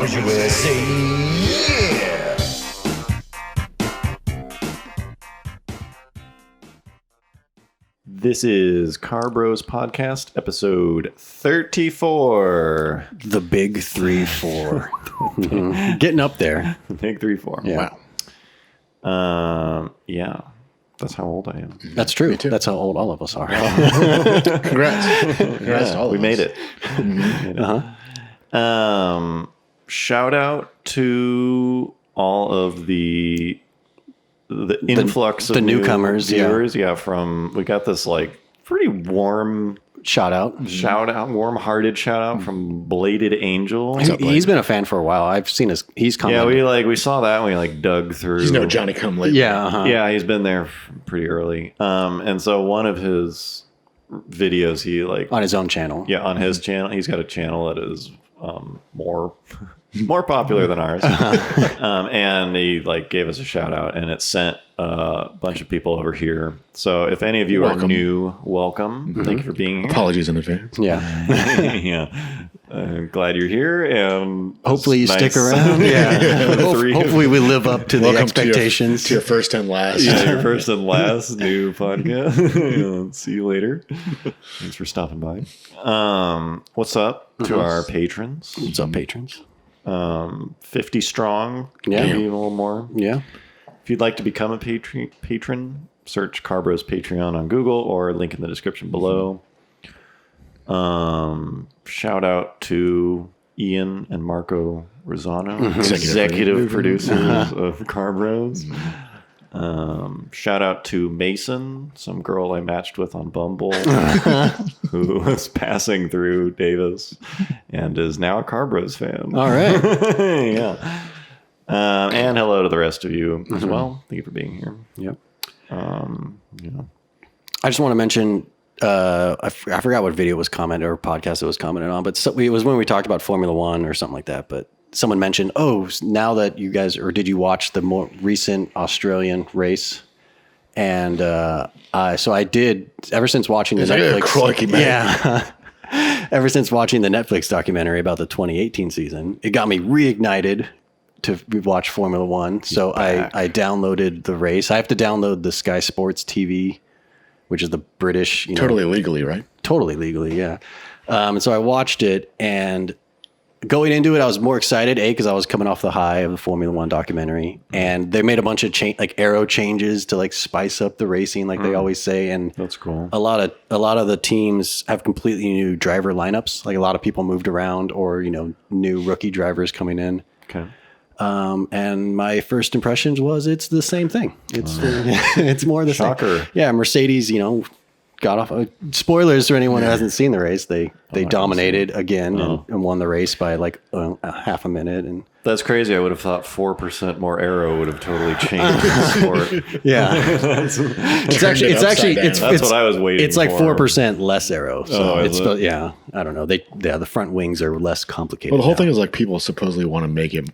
Cars USA, yeah! This is Car Bros Podcast, episode 34. The big 3-4. Getting up there. Big 3-4. Yeah. Wow. Yeah. That's how old I am. That's true. That's how old all of us are. Congrats. Congrats to all of We us. made it. Shout out to all of the influx of the newcomers, new viewers. Yeah, we got this like pretty warm Shout out. warm-hearted shout out from Bladed Angel. He's been a fan for a while. I've seen he's come. Yeah, we saw that and we like dug through. He's no Johnny come late. Yeah. Uh-huh. Yeah, he's been there pretty early. And so one of his videos, he like On his own channel. Yeah, on his channel, he's got a channel that is more popular than ours. And he like gave us a shout out, and it sent a bunch of people over here. So if any of you are new, welcome. Mm-hmm. Thank you for being here. Apologies in advance. Yeah. Yeah. Glad you're here, and Hopefully you it's stick nice. around. Yeah. Three- Hopefully we live up to the Welcome expectations. to your first and last. Yeah, your first and last new podcast. See you later. Thanks for stopping by. What's up to our patrons? What's up, patrons? 50 strong, Yeah. maybe even a little more. Yeah. If you'd like to become a patron, search Carbros Patreon on Google or link in the description below. Shout out to Ian and Marco Rosano, executive producers of Carbros. Shout out to Mason, some girl I matched with on Bumble, who was passing through Davis and is now a Carbros fan. All right. Yeah. And hello to the rest of you as well. Thank you for being here. Yep. Yeah. I just want to mention, I forgot what video was commented or podcast it was commented on, but it was when we talked about Formula One or something like that. But someone mentioned, now that you guys, or did you watch the more recent Australian race? And so I did, ever since watching the Netflix. Crikey, man. Yeah. Ever since watching the Netflix documentary about the 2018 season, it got me reignited to watch Formula One. So I downloaded the race. I have to download the Sky Sports TV, which is the British, Totally legally, right? totally legally, yeah. And so I watched it, and going into it, I was more excited, because I was coming off the high of the Formula One documentary, and they made a bunch of aero changes to like spice up the racing, like they always say, and That's cool. a lot of the teams have completely new driver lineups. Like a lot of people moved around, or new rookie drivers coming in. Okay. And my first impressions was it's the same thing. It's it's more the Shocker. same. Yeah, Mercedes, got off. Spoilers for anyone who hasn't seen the race. They dominated again and won the race by like a half a minute. And That's crazy. I would have thought 4% more aero would have totally changed the sport. yeah, it's That's what I was waiting It's like for. 4% less aero. So Oh, is it? yeah. I don't know. The front wings are less complicated. Well, the whole now. thing is like people supposedly want to make it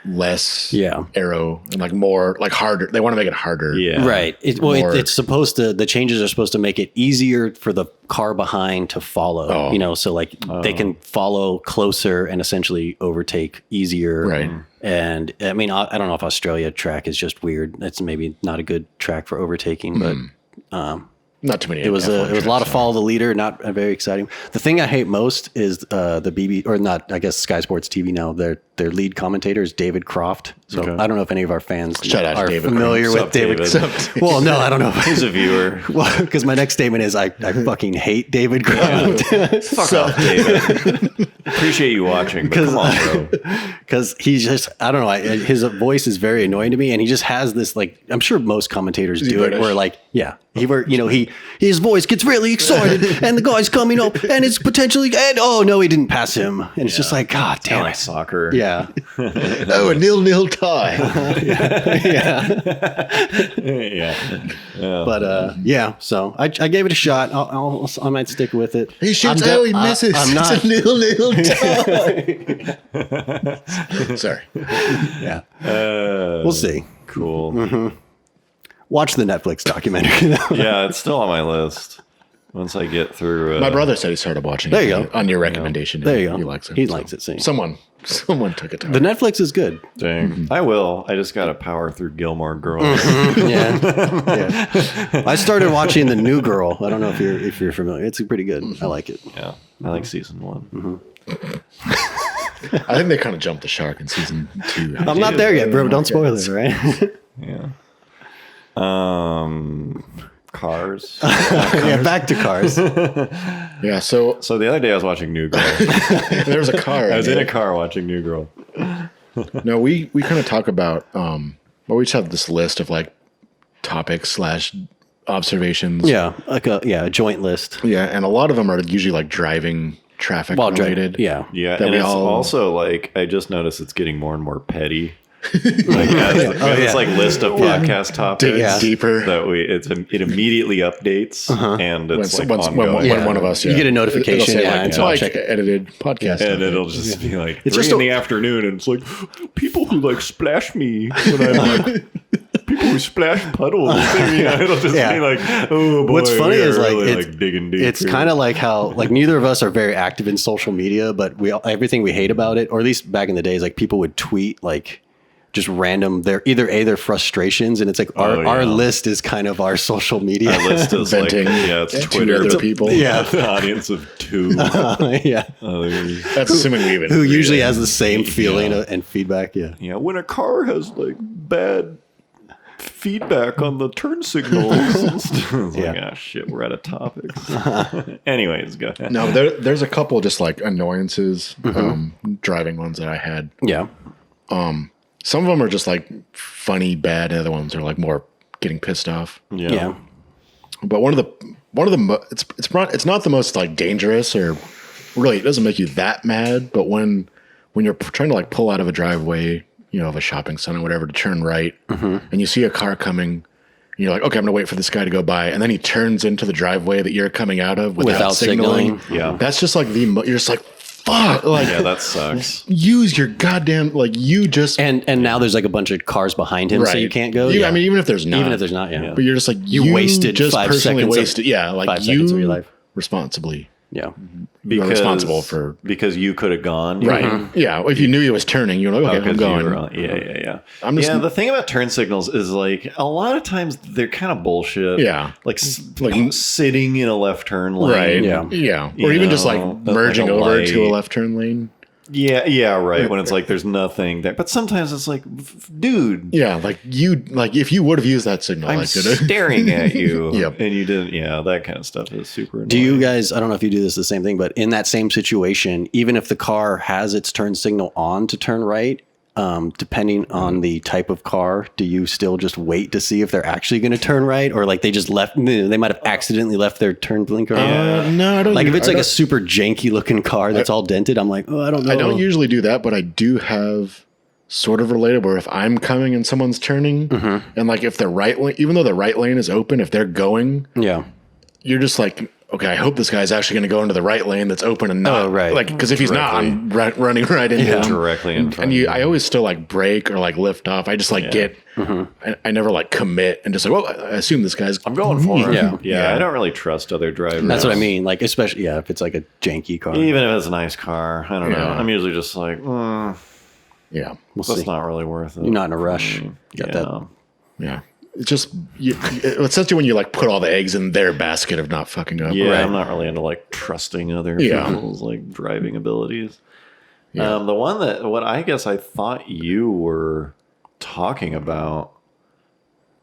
less Yeah. arrow and like more like harder. They want to make it harder. Yeah. Right. More- It's supposed to, the changes are supposed to make it easier for the car behind to follow, so like they can follow closer and essentially overtake easier. Right. And I mean, I don't know if Australia track is just weird. That's maybe not a good track for overtaking, but Not too many. it was a lot of follow the leader, not very exciting. The thing I hate most is the BB, or not, I guess Sky Sports TV now, their lead commentator is David Croft. So Okay. I don't know if any of our fans Shout out to are David familiar Croft. with David. David. Well, no, I don't know. He's a viewer. Well, because my next statement is I fucking hate David Croft. Fuck off, David. Appreciate you watching, but come on, bro. Because he's just, I don't know, his voice is very annoying to me, and he just has this, like, I'm sure most commentators he do it, British? where like, yeah, his voice gets really excited, and the guy's coming up, and it's potentially, and oh no, he didn't pass him, and it's just like, God damn it. Soccer. Yeah. Oh, a 0-0 tie. Yeah. But yeah, so I gave it a shot. I might stick with it. He shoots. He misses. I'm not. It's a 0-0 tie. Sorry. Yeah. We'll see. Cool. Watch the Netflix documentary. Yeah, it's still on my list. Once I get through, My brother said he started watching There it you go. on your recommendation. There you go. He likes it. He likes it. See. Someone took it to The him. Netflix is good. dang, I will. I just got to power through Gilmore Girls. Yeah. I started watching The New Girl. I don't know if you're familiar. It's pretty good. I like it. Yeah, I like season 1. I think they kind of jumped the shark in season 2. I'm not there yet, bro. Don't spoil it, right? Yeah. Cars. Yeah, back to Cars. Yeah, so So the other day I was watching New Girl. there was a car. I was in a car watching New Girl. No, we kind of talk about, well, we just have this list of like topics / observations. Yeah, like a joint list. Yeah, and a lot of them are usually like driving traffic related. Yeah. Yeah, That and we it's all- also like I just noticed it's getting more and more petty. Like it's like list of podcast topics Yeah. Deeper. that it immediately updates and it's like ongoing. when one of us, You get a notification, it'll say, yeah, like, and so I'll Mike check it. edited podcast, And it'll just be like It's 3 just in the afternoon, and it's like people who like splash me when I'm like people who splash puddles. It'll just Yeah. be like, oh boy. What's funny we are is like really, it's, like digging deep. it's kind of like how like neither of us are very active in social media, but everything we hate about it, or at least back in the days, like people would tweet like just random their frustrations, and it's like our list is kind of our social media. Our list is like venting it's to Twitter. other people. Yeah. The audience of 2 Yeah, others. That's assuming we even who usually has the same feeling and feedback. Yeah. Yeah, when a car has like bad feedback on the turn signals. It's like, Yeah. shit, we're out of topics. Anyways, go ahead. No, there's a couple just like annoyances, driving ones that I had. Yeah. Some of them are just like funny, bad. And other ones are like more getting pissed off. Yeah. But one of the it's not the most like dangerous, or really it doesn't make you that mad. But when you're trying to like pull out of a driveway, of a shopping center or whatever, to turn right, and you see a car coming, and you're like, okay, I'm gonna wait for this guy to go by, and then he turns into the driveway that you're coming out of without signaling. Yeah. That's just like you're just like, fuck, like Yeah, that sucks. use your goddamn, like, you just And now there's like a bunch of cars behind him, so you can't go. I mean, even if there's not, yeah. but you're just like, You wasted just 5 personally seconds of- wasted. Yeah, like 5 seconds of your life. responsibly. Yeah. You're responsible for because you could have gone. right. Yeah, if you knew he was turning, you're like, okay, I'm Because you going. were yeah. I'm just- the thing about turn signals is like a lot of times they're kind of bullshit. Yeah. like Like- sitting in a left turn lane. Right. Yeah. Yeah. You Or even just like know, merging like a over to a light. left turn lane. Yeah, right. When it's like there's nothing there, but sometimes it's like, dude, Yeah, like if you would have used that signal, I'm I could have. staring at you, Yep. and you didn't. Yeah, that kind of stuff is super annoying. Do you guys, I don't know if you do this the same thing, but in that same situation, even if the car has its turn signal on to turn right, depending on the type of car, do you still just wait to see if they're actually going to turn right? Or like they just left, they might have accidentally left their turn blinker on? No, I don't. Like if it's I like a don't- super janky looking car that's all dented, I'm like, oh, I don't know. I don't usually do that, but I do have sort of related where if I'm coming and someone's turning, and like if the right lane, even though the right lane is open, if they're going, Yeah. you're just like, okay, I hope this guy's actually going to go into the right lane that's open and not right. like, because if he's not, I'm running right into him. directly in front? And I always still like brake or like lift off. I just like get, I never like commit and just like, well, I assume this guy's. I'm going for it. Yeah. Yeah, I don't really trust other drivers. That's what I mean. Like, especially, if it's like a janky car. Even if it's a nice car, I don't know. Yeah. I'm usually just like, Yeah, We'll that's see. not really worth it. You're not in a rush. Mm, Got yeah. that. yeah. It's just it's such when you like put all the eggs in their basket of not fucking up. Yeah, Right. I'm not really into like trusting other Yeah. people's like driving abilities. Yeah. The one what I guess I thought you were talking about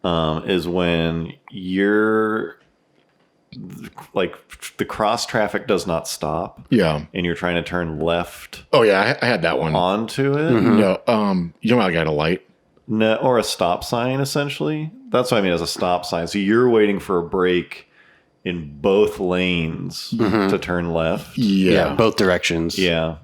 is when you're like the cross traffic does not stop Yeah. and you're trying to turn left Oh yeah, I had that one. onto it. No, you know how I got a light. No, or a stop sign, essentially. That's what I mean as a stop sign. So you're waiting for a break in both lanes to turn left. Yeah. Both directions. Yeah.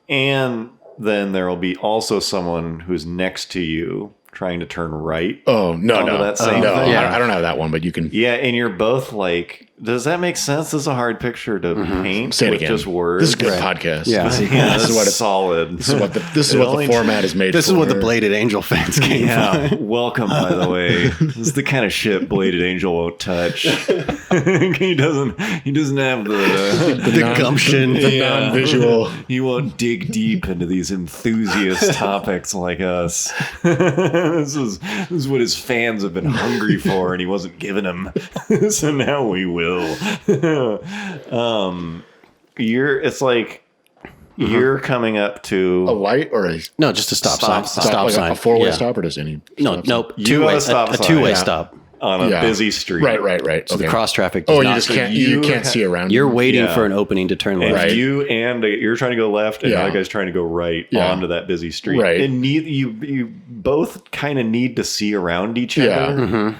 And then there will be also someone who's next to you trying to turn right. Oh no, Onto no, that same no. thing. I don't have that one, but you can. Yeah, and you're both like Does that make sense? This is a hard picture to paint Say it with again. just words. This is good podcast. Yeah. Yeah, This is what it's solid. This is what the format is made This for. is what the Bladed Angel fans came Yeah, from. welcome. By the way, this is the kind of shit Bladed Angel won't touch. he doesn't have the gumption. the non-visual. He won't dig deep into these enthusiast topics like us. This is what his fans have been hungry for, and he wasn't giving them. So now we will. It's like you're coming up to A light or a No, just a stop sign. Stop Stop like sign. a four-way Yeah. stop or just any? No, stop nope. You Two-way. got a stop A sign. two-way Yeah. stop. on a Yeah. busy street. Right. So the Okay. cross traffic. Oh, Does you not, just so can't. you You can't ha- see around. You're you. waiting Yeah. for an opening to turn And left. you're trying to go left, and the Yeah. other guy's trying to go right Yeah. onto that busy street. Right. And you both kind of need to see around each Yeah. other.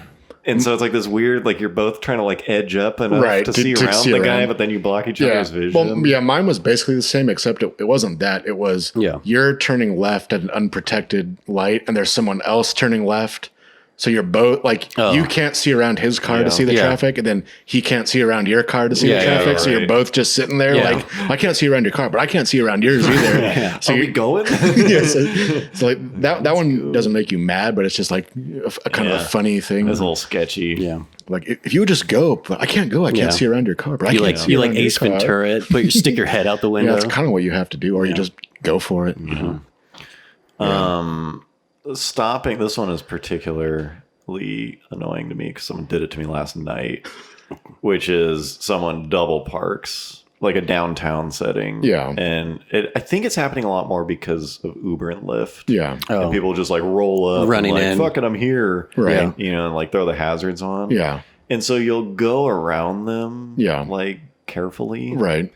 And so it's like this weird, like you're both trying to like edge up enough Right, to see to around see the guy, around. but then you block each Yeah. other's vision. Well, yeah, mine was basically the same, except it wasn't that. It was you're turning left at an unprotected light, and there's someone else turning left. So you're both like you can't see around his car to see the traffic, and then he can't see around your car to see the traffic. So you're both just sitting there like, I can't see around your car, but I can't see around yours either. So Are we going? yeah, so like that one doesn't make you mad, but it's just like a kind of a funny thing. It's a little sketchy. Yeah. Like if you would just go, but I can't go. I can't see around your car. But I You can't like see you around like your Ace car. Ventura. Stick your head out the Yeah, window. that's kind of what you have to do, or you just go for it. Stopping. This one is particularly annoying to me because someone did it to me last night, which is someone double parks like a downtown setting. Yeah. And I think it's happening a lot more because of Uber and Lyft. Yeah. And people just like roll up Running and like, in. fuck it, I'm here. Right. You know, and like throw the hazards on. Yeah. And so you'll go around them. Yeah. Like carefully. Right.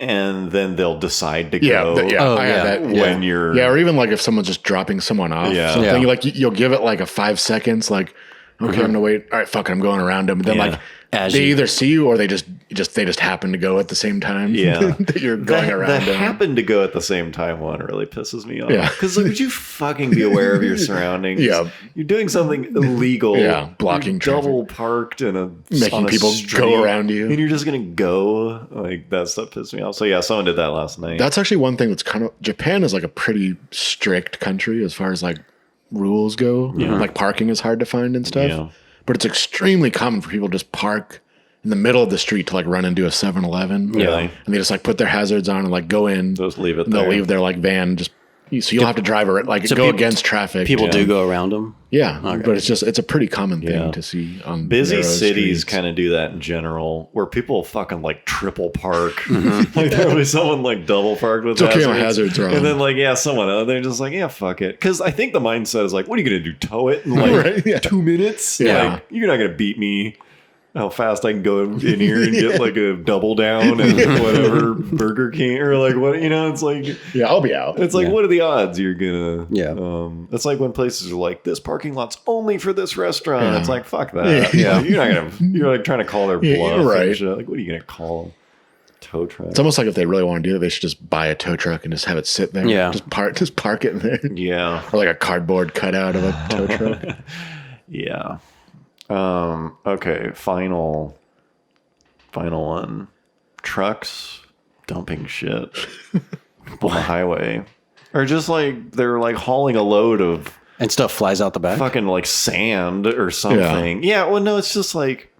And then they'll decide to Yeah. go. I have that. When you're. Yeah, or even like if someone's just dropping someone off, Yeah. something Yeah. like you'll give it like a 5 seconds, like, okay, I'm gonna wait. All right, fuck it, I'm going around them. And then Yeah. like As they you- either see you or they just happen to go at the same time. Yeah. that you're going around that them. happened to go at the same time one really pisses me off. Yeah. Because like, would you fucking be aware of your surroundings? Yeah. You're doing something illegal. Yeah, blocking You're double parked Making on a people street, go around you. and you're just gonna go. Like that stuff pissed me off. So yeah, someone did that last night. That's actually one thing that's kind of Japan is like a pretty strict country as far as like rules go. Like parking is hard to find and stuff. Yeah. But it's extremely common for people to just park in the middle of the street to like run into a 7-Eleven. Yeah. And they just like put their hazards on and like go in. Just leave it and they'll there. leave their like van just so you'll have to drive it like So go people- against traffic. People do go around them. Yeah. But it's a pretty common thing Yeah. to see on Busy narrow cities streets. kind of do that in general, where people fucking like triple park. Like there'll be someone like double parked with It's okay, my hazards are on. and then like someone else, they're just like fuck it, because I think the mindset is like, what are you gonna do, tow it in like Right, yeah. 2 minutes? Yeah. Like, you're not gonna beat me. How fast I can go in here and get like a double down and whatever Burger King or like what, it's like. Yeah, I'll be out. It's like, what are the odds you're gonna? Yeah. It's like when places are like, this parking lot's only for this restaurant. Yeah. It's like, fuck that. Yeah. Like, you're not gonna. You're like trying to call their Yeah, bluff. right. And shit. Like, what are you gonna call tow truck? It's almost like if they really want to do it, they should just buy a tow truck and just have it sit there. Yeah. Just park it in there. Yeah. Or like a cardboard cutout of a tow truck. Yeah. Okay. Final one. Trucks dumping shit on the highway, or just like they're like hauling a load of And stuff flies out the back. fucking like sand or something. Yeah. Well, no, it's just like.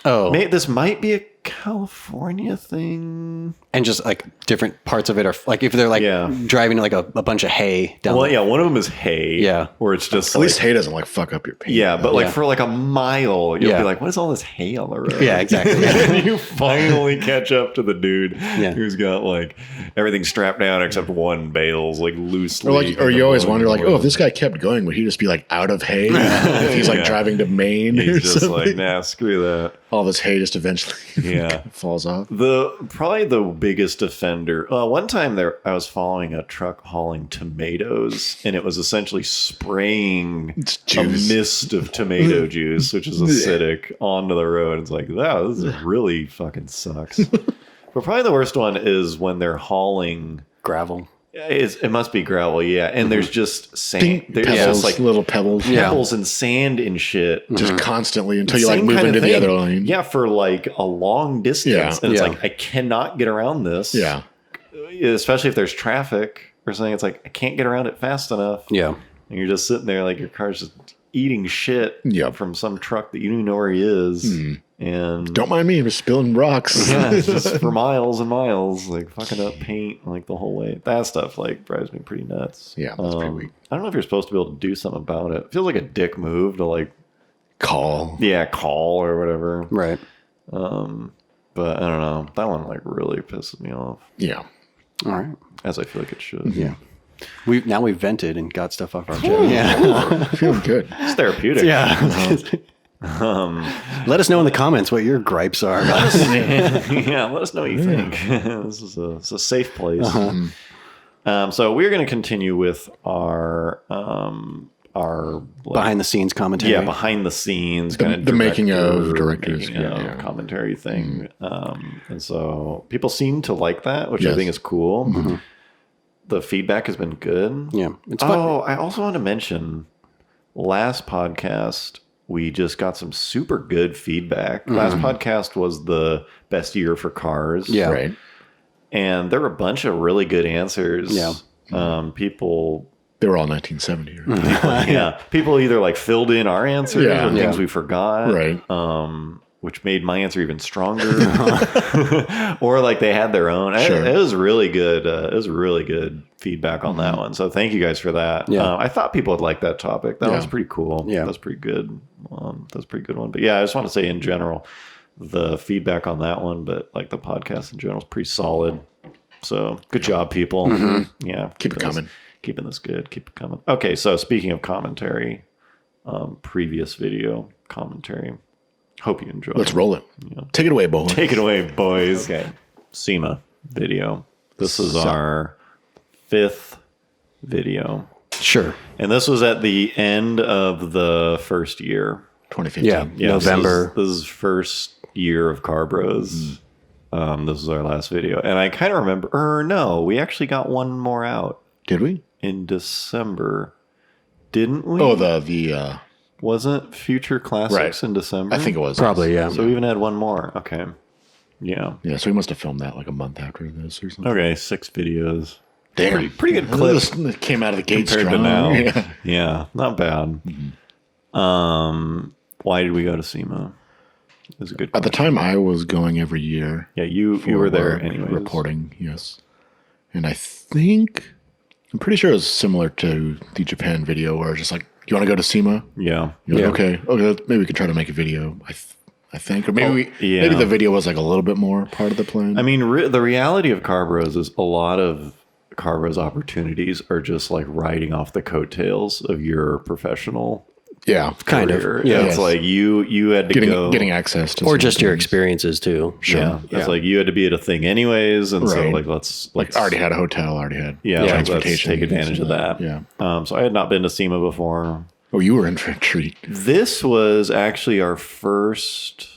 Oh, This might be a California thing. and just like different parts of it are like if they're like driving like a bunch of hay down. Well, yeah, one of them is hay. Yeah. Where it's just At least hay doesn't like fuck up your paint. yeah, but like Yeah. for like a mile, you'll Yeah. be like, what is all this hay on the road? Yeah, exactly. And then you finally catch up to the dude Yeah. who's got like everything strapped down except one bale's like loosely. Or you always wonder, like, oh, if this guy kept going, would he just be like out of hay? If he's like Yeah. driving to Maine or he's just something? like, nah, screw that. All this hay just eventually Yeah. falls off. Probably the biggest offender. One time I was following a truck hauling tomatoes, and it was essentially spraying a juice. mist of tomato juice, which is acidic, onto the road. It's like, wow, this really fucking sucks. But probably the worst one is when they're hauling gravel. It must be gravel, yeah. And there's just sand. There's pebbles, just like little pebbles. pebbles and sand and shit. Just constantly until you like Same move kind of into the thing. other lane. Yeah, for like a long distance. Yeah. And it's Yeah. like, I cannot get around this. Yeah. Especially if there's traffic or something. It's like, I can't get around it fast enough. Yeah. And you're just sitting there like your car's just eating shit Yep. from some truck that you don't even know where he is. And Don't mind me, I'm just spilling rocks. yeah, it's just for miles and miles, like fucking up paint like the whole way. That stuff like drives me pretty nuts. Yeah, that's pretty weak. I don't know if you're supposed to be able to do something about it. It feels like a dick move to like Call. call or whatever. Right. But I don't know. That one like really pisses me off, Yeah. All right. as I feel like it should. Yeah. We've vented and got stuff off our chest. Yeah. Feeling good. It's therapeutic. Yeah. Let us know in the comments what your gripes are. Yeah, let us know what you think. This is a safe place. So we're going to continue with our like, Behind the scenes commentary. behind the scenes The- kind of the making of directors, yeah. commentary thing. And so people seem to like that, which I Yes. think is cool. The feedback has been good. Yeah. It's fun. Oh, I also want to mention last podcast, we just got some super good feedback. Last podcast was the best year for cars. Yeah. Right. And there were a bunch of really good answers. Yeah. People, They were all 1970. Right? yeah, people either like filled in our answers Yeah. or things Yeah. we forgot. Right. Which made my answer even stronger. Or like they had their own. Sure. It was really good. It was really good feedback on that one. So thank you guys for that. Yeah. I thought people would like that topic. That Yeah. was pretty cool. Yeah. That was pretty good. That was a pretty good one. But yeah, I just want to say in general, the feedback on that one, but like the podcast in general is pretty solid. So good job, people. Yeah. Keep it coming. Keeping this good. Keep it coming. Okay. So speaking of commentary, previous video commentary. Hope you enjoy. Let's roll it. Take it away, boy. Take it away, boys. Okay. SEMA video. This is our 5th video. Sure. And this was at the end of the first year. 2015. Yeah. Yeah, November. This is first year of Car Bros. This was our last video. And I kind of remember, or no, we actually got one more out Did we? in December. Didn't we? Oh, the Wasn't Future Classics Right. in December? I think it was. Probably, yeah. So we even had one more. Okay. Yeah. Yeah, so we must have filmed that like a month after this or something. Okay, 6 videos. Damn. Pretty good clip. This came out of the gate compared to strong. now. Yeah. Yeah, not bad. Why did we go to SEMA? It was a good At the question. time, I was going every year. Yeah, you were there anyway. Reporting, yes. And I think, I'm pretty sure it was similar to the Japan video where it's just like, you want to go to SEMA? Yeah. You're like, okay, maybe we could try to make a video. I think, or maybe yeah. maybe the video was like a little bit more part of the plan. I mean, the reality of Car Bros is a lot of Car Bros opportunities are just like riding off the coattails of your professional yeah, Kind of. career. Yeah. It's like you had to go. getting access to Or some just your things. experiences too. Yeah, it's like you had to be at a thing anyways, and so Right. like let's Like already had a hotel, already had yeah, let's transportation. take advantage of that. Yeah. So I had not been to SEMA before. Oh, you were in for a treat. This was actually our first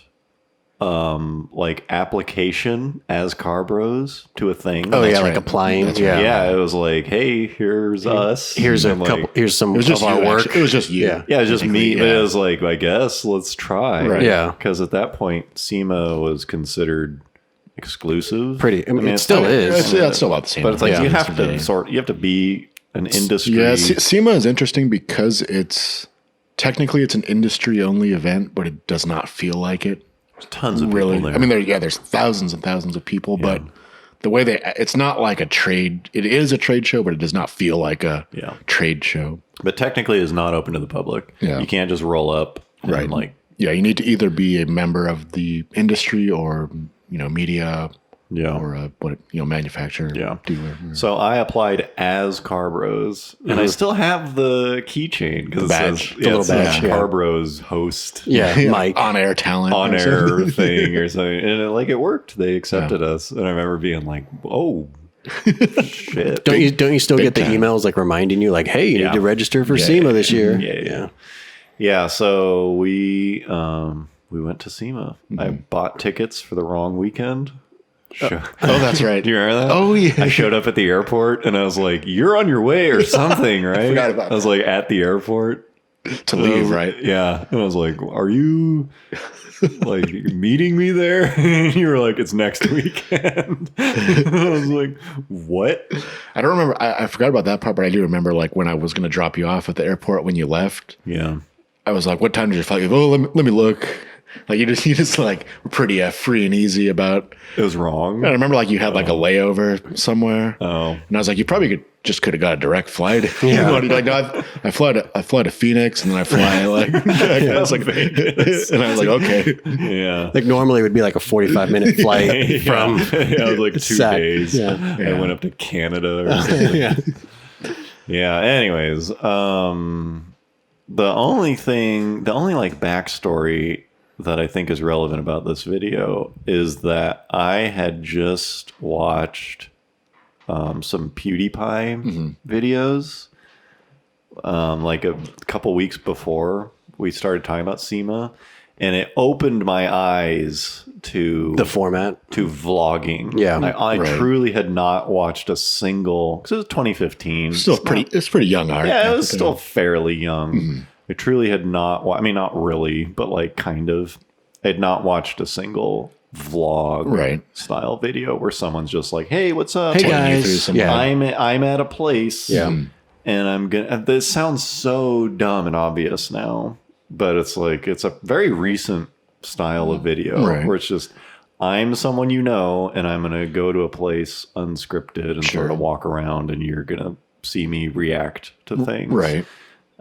like application as Car Bros to a thing. Oh yeah, That's like right. applying. That's Yeah. Yeah, it was like, hey, here's us. Here's a And, like, couple. Here's some It was just of our you, work. actually. It was just you. Yeah. Yeah, it was just me. Technically, But yeah. it was like, I guess let's try. Right. Yeah. Because at that point, SEMA was considered exclusive. Pretty. I mean, it it's still not- is. That's still about the same. But it's like Yeah. you have Today. to you have to be an industry. Yeah, SEMA is interesting because it's technically it's an industry only event, but it does not feel like it. tons of Really, people there. I mean, there's thousands and thousands of people, but the way it's not like a trade. It is a trade show, but it does not feel like a trade show. But technically, it's not open to the public. Yeah. You can't just roll up and Right. like Yeah, you need to either be a member of the industry or media or a manufacturer. Yeah. dealer. So I applied as Car Bros, and I still have the keychain because The badge. it The says, little badge, yeah. Car Bros host Yeah, Mike. on air talent, on or air something. thing or something, and it worked. They accepted us, and I remember being like, "Oh, shit!" Don't you still get the time. emails like reminding you like, hey, you Yeah. need to register for SEMA this year? Yeah. So we went to SEMA. I bought tickets for the wrong weekend. Sure. Oh, that's right. Do you remember that? Oh, yeah. I showed up at the airport and I was like, "You're on your way or something, right?" forgot about I was like at the airport To leave, right? Yeah, and I was like, "Are you like meeting me there?" And you were like, "It's next weekend." I was like, "What?" I don't remember. I forgot about that part, but I do remember like when I was going to drop you off at the airport when you left. Yeah. I was like, "What time did your flight leave?" Oh, let me look. Like you just like were pretty free and easy about. It was wrong. I remember like you had like a layover somewhere. Oh. And I was like, you probably could have got a direct flight. Yeah. Like, no, I fly to Phoenix and then I fly like. I was like, and I was like, okay. Yeah. Like normally it would be like a 45-minute flight from. Yeah, it was like 2 Sac. days. Yeah. I went up to Canada or something. Yeah. Yeah. Anyways, the only like backstory that I think is relevant about this video is that I had just watched some PewDiePie videos like a couple weeks before we started talking about SEMA, and it opened my eyes to The format. to vlogging. Yeah. I Right. truly had not watched a single, because it was 2015. It's pretty young art. Yeah, it was still fairly young. I truly had not, I mean, not really, but like kind of. I had not watched a single vlog style video where someone's just like, "Hey, what's up? Hey, Like, guys." Yeah. I'm at a place. Yeah. And I'm gonna. This sounds so dumb and obvious now, but it's like it's a very recent style of video where it's just I'm someone you know, and I'm gonna go to a place unscripted and sort of walk around, and you're gonna see me react to things. Right.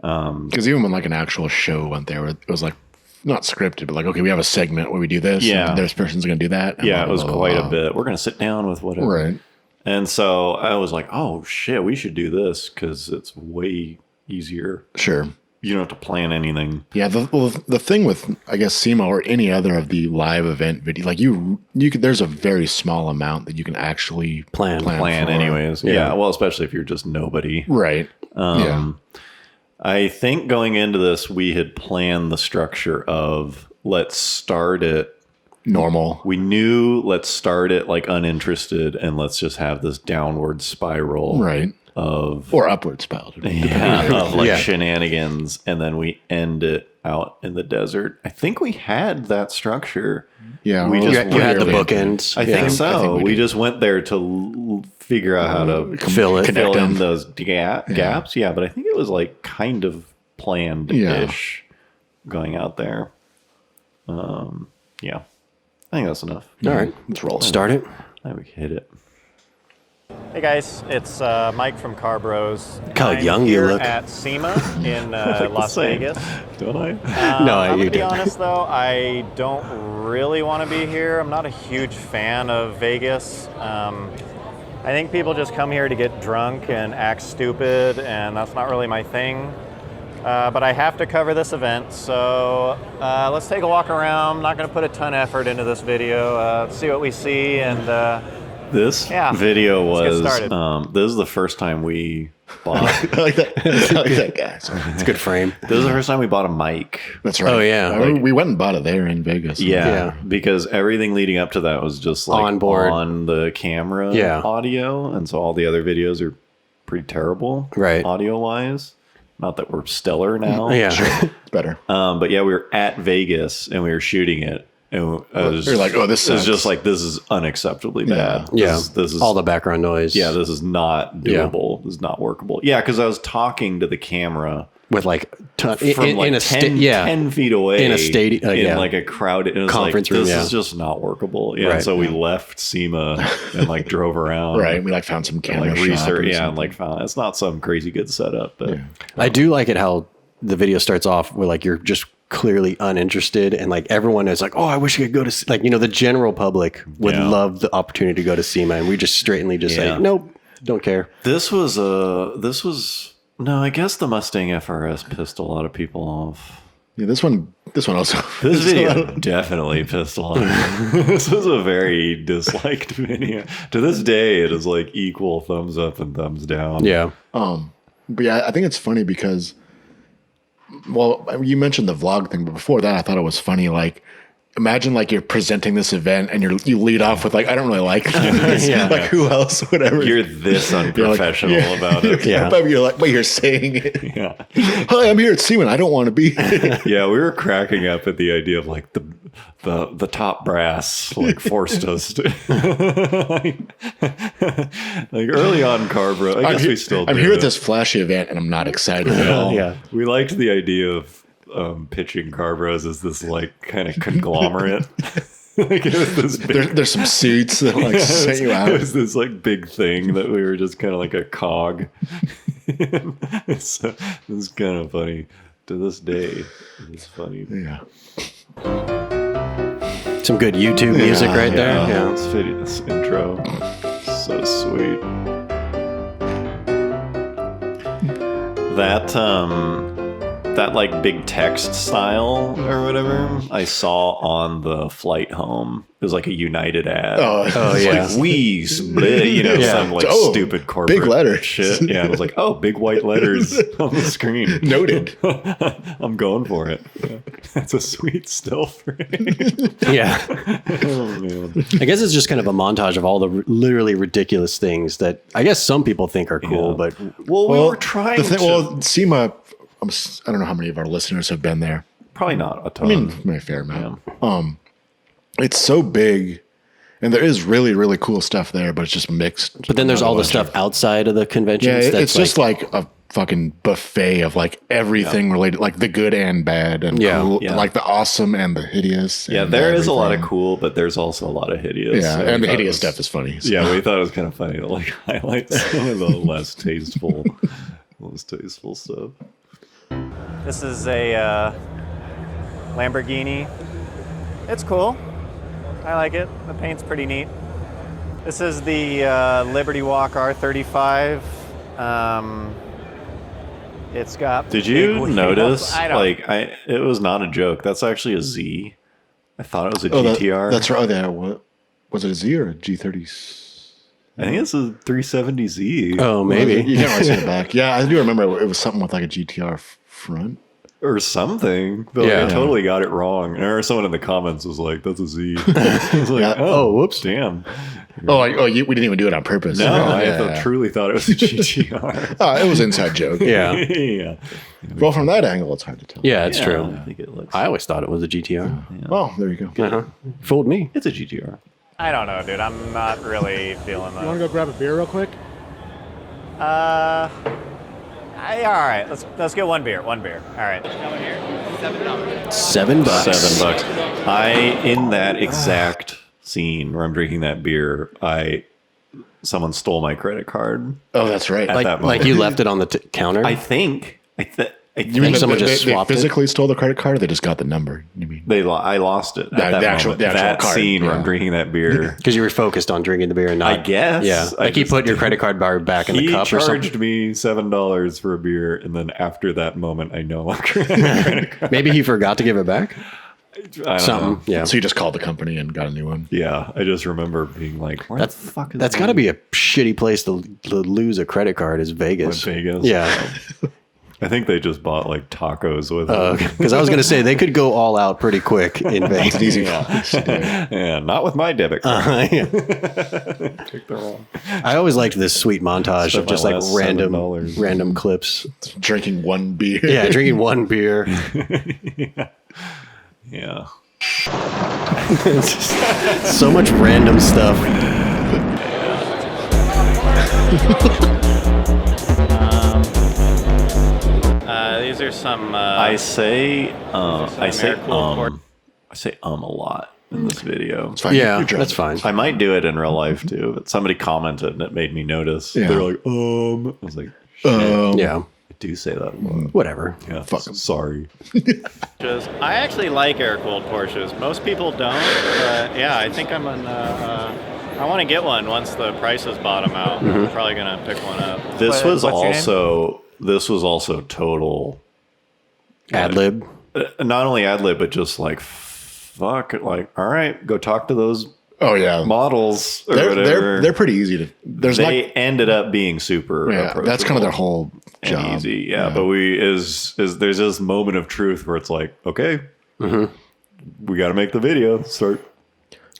Because even when like an actual show went there, it was like not scripted, but like, okay, we have a segment where we do this. Yeah. And this person's going to do that. Yeah, it was quite a bit. We're going to sit down with whatever. Right. And so I was like, oh, shit, we should do this because it's way easier. Sure. You don't have to plan anything. Yeah. The thing with, I guess, SEMA or any other of the live event video, like you could, there's a very small amount that you can actually Plan for. Anyways. Yeah. Well, especially if you're just nobody. Right. I think going into this, we had planned the structure of let's start it normal. We knew let's start it like uninterested and let's just have this downward spiral. Right. Or upward spiral. Of like shenanigans. And then we end it out in the desert. I think we had that structure. Yeah. We just you had the bookends. I think so. We just went there to figure out how to fill in those gaps. Yeah, but I think it was like kind of planned-ish going out there. Yeah. I think that's enough. All right. Let's roll. Start it. I think we hit it. Hey guys, it's Mike from Car Bros. Look how young you here look. at SEMA in Las Vegas. Don't I? No, I'm you gonna be didn't. honest though, I don't really want to be here. I'm not a huge fan of Vegas. I think people just come here to get drunk and act stupid, and that's not really my thing. But I have to cover this event, so let's take a walk around. I'm not going to put a ton of effort into this video. See what we see, and this video was, let's get started. This is the first time we bought. I like that. I like that guy. It's a good frame. This is the first time we bought a mic. That's right. Oh, yeah. We went and bought it there in Vegas. Yeah, because everything leading up to that was just like On board. on the camera audio, and so all the other videos are pretty terrible, Right. audio wise. Not that we're stellar now. Yeah. It's better. But yeah, we were at Vegas and we were shooting it. And You're like, oh, this is sucks. just like, this is unacceptably bad. Yeah. This is all the background noise. Yeah, this is not doable. This is not workable. Yeah, because I was talking to the camera With like, from in like a 10 feet away in a stadium, in like a crowded conference room. room. This is just not workable. Yeah, Right. so we left SEMA and like drove around. Right. We like found some And, camera like shop research. or Yeah, and something. like found it's not some crazy good setup, but I do like it how the video starts off where like you're just clearly uninterested and like everyone is like, oh, I wish I could go to like, you know, the general public would love the opportunity to go to SEMA, and we just straightly say, nope, don't care. This was no, I guess the Mustang FRS pissed a lot of people off. Yeah, this one also. This video definitely pissed a lot. This was a very disliked video. To this day, it is like equal thumbs up and thumbs down. Yeah. But yeah, I think it's funny because, well, you mentioned the vlog thing, but before that, I thought it was funny. Like, imagine like you're presenting this event and you lead off with like, I don't really like this. Like who else would ever? You're this unprofessional about it. You're like, but you're saying it. Yeah. Hi, I'm here at SEMA. I don't want to be. Yeah, we were cracking up at the idea of like the top brass like forced us to like early on Carbro. I guess we still I'm do here it. at this flashy event and I'm not excited at all. Yeah. We liked the idea of pitching Carbros as this like kind of conglomerate. Like it was this big, There's some suits that like set you out. It was this like big thing that we were just kind of like a cog. It's kind of funny to this day. It's funny. Yeah. Some good YouTube music right there. Yeah. It's fitting, this intro. So sweet. That like big text style or whatever I saw on the flight home. It was like a United ad. Oh yeah. Like we, some like stupid corporate big letters. shit. Yeah, and I was like, oh, big white letters on the screen. Noted. I'm going for it. Yeah. That's a sweet still frame. Yeah. Oh man. I guess it's just kind of a montage of all the literally ridiculous things that I guess some people think are cool, Yeah. but Well, we were trying to. Well, SEMA, I don't know how many of our listeners have been there. Probably not a ton. I mean, a fair amount. It's so big, and there is really, really cool stuff there, but it's just mixed. then there's all the stuff outside of the conventions. Yeah, that's it's just like a fucking buffet of like everything related, like the good and bad, and cool, like the awesome and the hideous. Yeah, and there is a lot of everything. cool, but there's also a lot of hideous. Yeah, So and we the thought hideous it was- stuff is funny. So. Yeah, we thought it was kind of funny to like highlight some of the less tasteful stuff. This is a Lamborghini. It's cool. I like it. The paint's pretty neat. This is the Liberty Walk R35. It's got. Did you big wheels. notice? I don't. It was not a joke. That's actually a Z. I thought it was a Oh, GTR. that's right. There, what was it? A Z or a G30? I think it's a 370Z. oh maybe. You can't really see the back. Yeah, I do remember it was something with like a GTR front. Or something. But Yeah. I totally got it wrong. And I remember someone in the comments was like, that's a Z. I was like, Yeah. oh, whoops. Damn. We didn't even do it on purpose. No, I Yeah. truly thought it was a GTR. It was an inside joke. Yeah. Yeah. Well, from that angle, it's hard to tell. Yeah, it's I true. think it looks. I always thought it was a GTR. Well, there you go. Uh-huh. Fooled me. It's a GTR. I don't know, dude. I'm not really feeling that. You want to go grab a beer real quick? All right. Let's get one beer. One beer. All right. $7. $7. In that exact scene where I'm drinking that beer, someone stole my credit card Oh, that's right. at that moment. Like you left it on the counter. I think. You mean someone just they swapped it? physically stole the credit card, or they just got the number? You mean? I lost it at that the actual- moment. the actual that card, scene where yeah. I'm drinking that beer. Because you were focused on drinking the beer and not. I guess. Yeah. I Like he just put your credit card bar back in the He cup or charged something. me $7 for a beer, and then after that moment, I no longer had a credit card. Maybe he forgot to give it back. I don't Something. know. Yeah. So you just called the company and got a new one? Yeah, I just remember being like, "Where the fuck is That's got to be a shitty place to lose a credit card. Is Vegas? Vegas? Yeah. I think they just bought like tacos with it. Because I was going to say they could go all out pretty quick in Vegas. Easy. Yeah, not with my debit card. Yeah. Picked the wrong. I always liked this sweet montage Spent of just my like last $7. random clips. Drinking one beer. Yeah, drinking one beer. Yeah. So much random stuff. These are some. I say AmeriCool a lot in this video. It's fine. Yeah, You're drunk. that's fine. I might do it in real life too, but somebody commented and it made me notice. Yeah. They were like, I was like, shit, Yeah, I do say that a lot. whatever. Yeah, Fuck 'em. sorry. I actually like air-cooled Porsches. Most people don't, but yeah, I think I'm an. I want to get one once the prices bottom out. I'm probably gonna pick one up. This was What's your name? also total Ad lib. not only ad lib, but just like fuck, like all right, go talk to those Oh yeah. models or whatever. They're pretty easy to. There's they like ended up being super. that's kind of their whole and job. easy. Yeah, but there's this moment of truth where it's like, okay, we got to make the video. Start.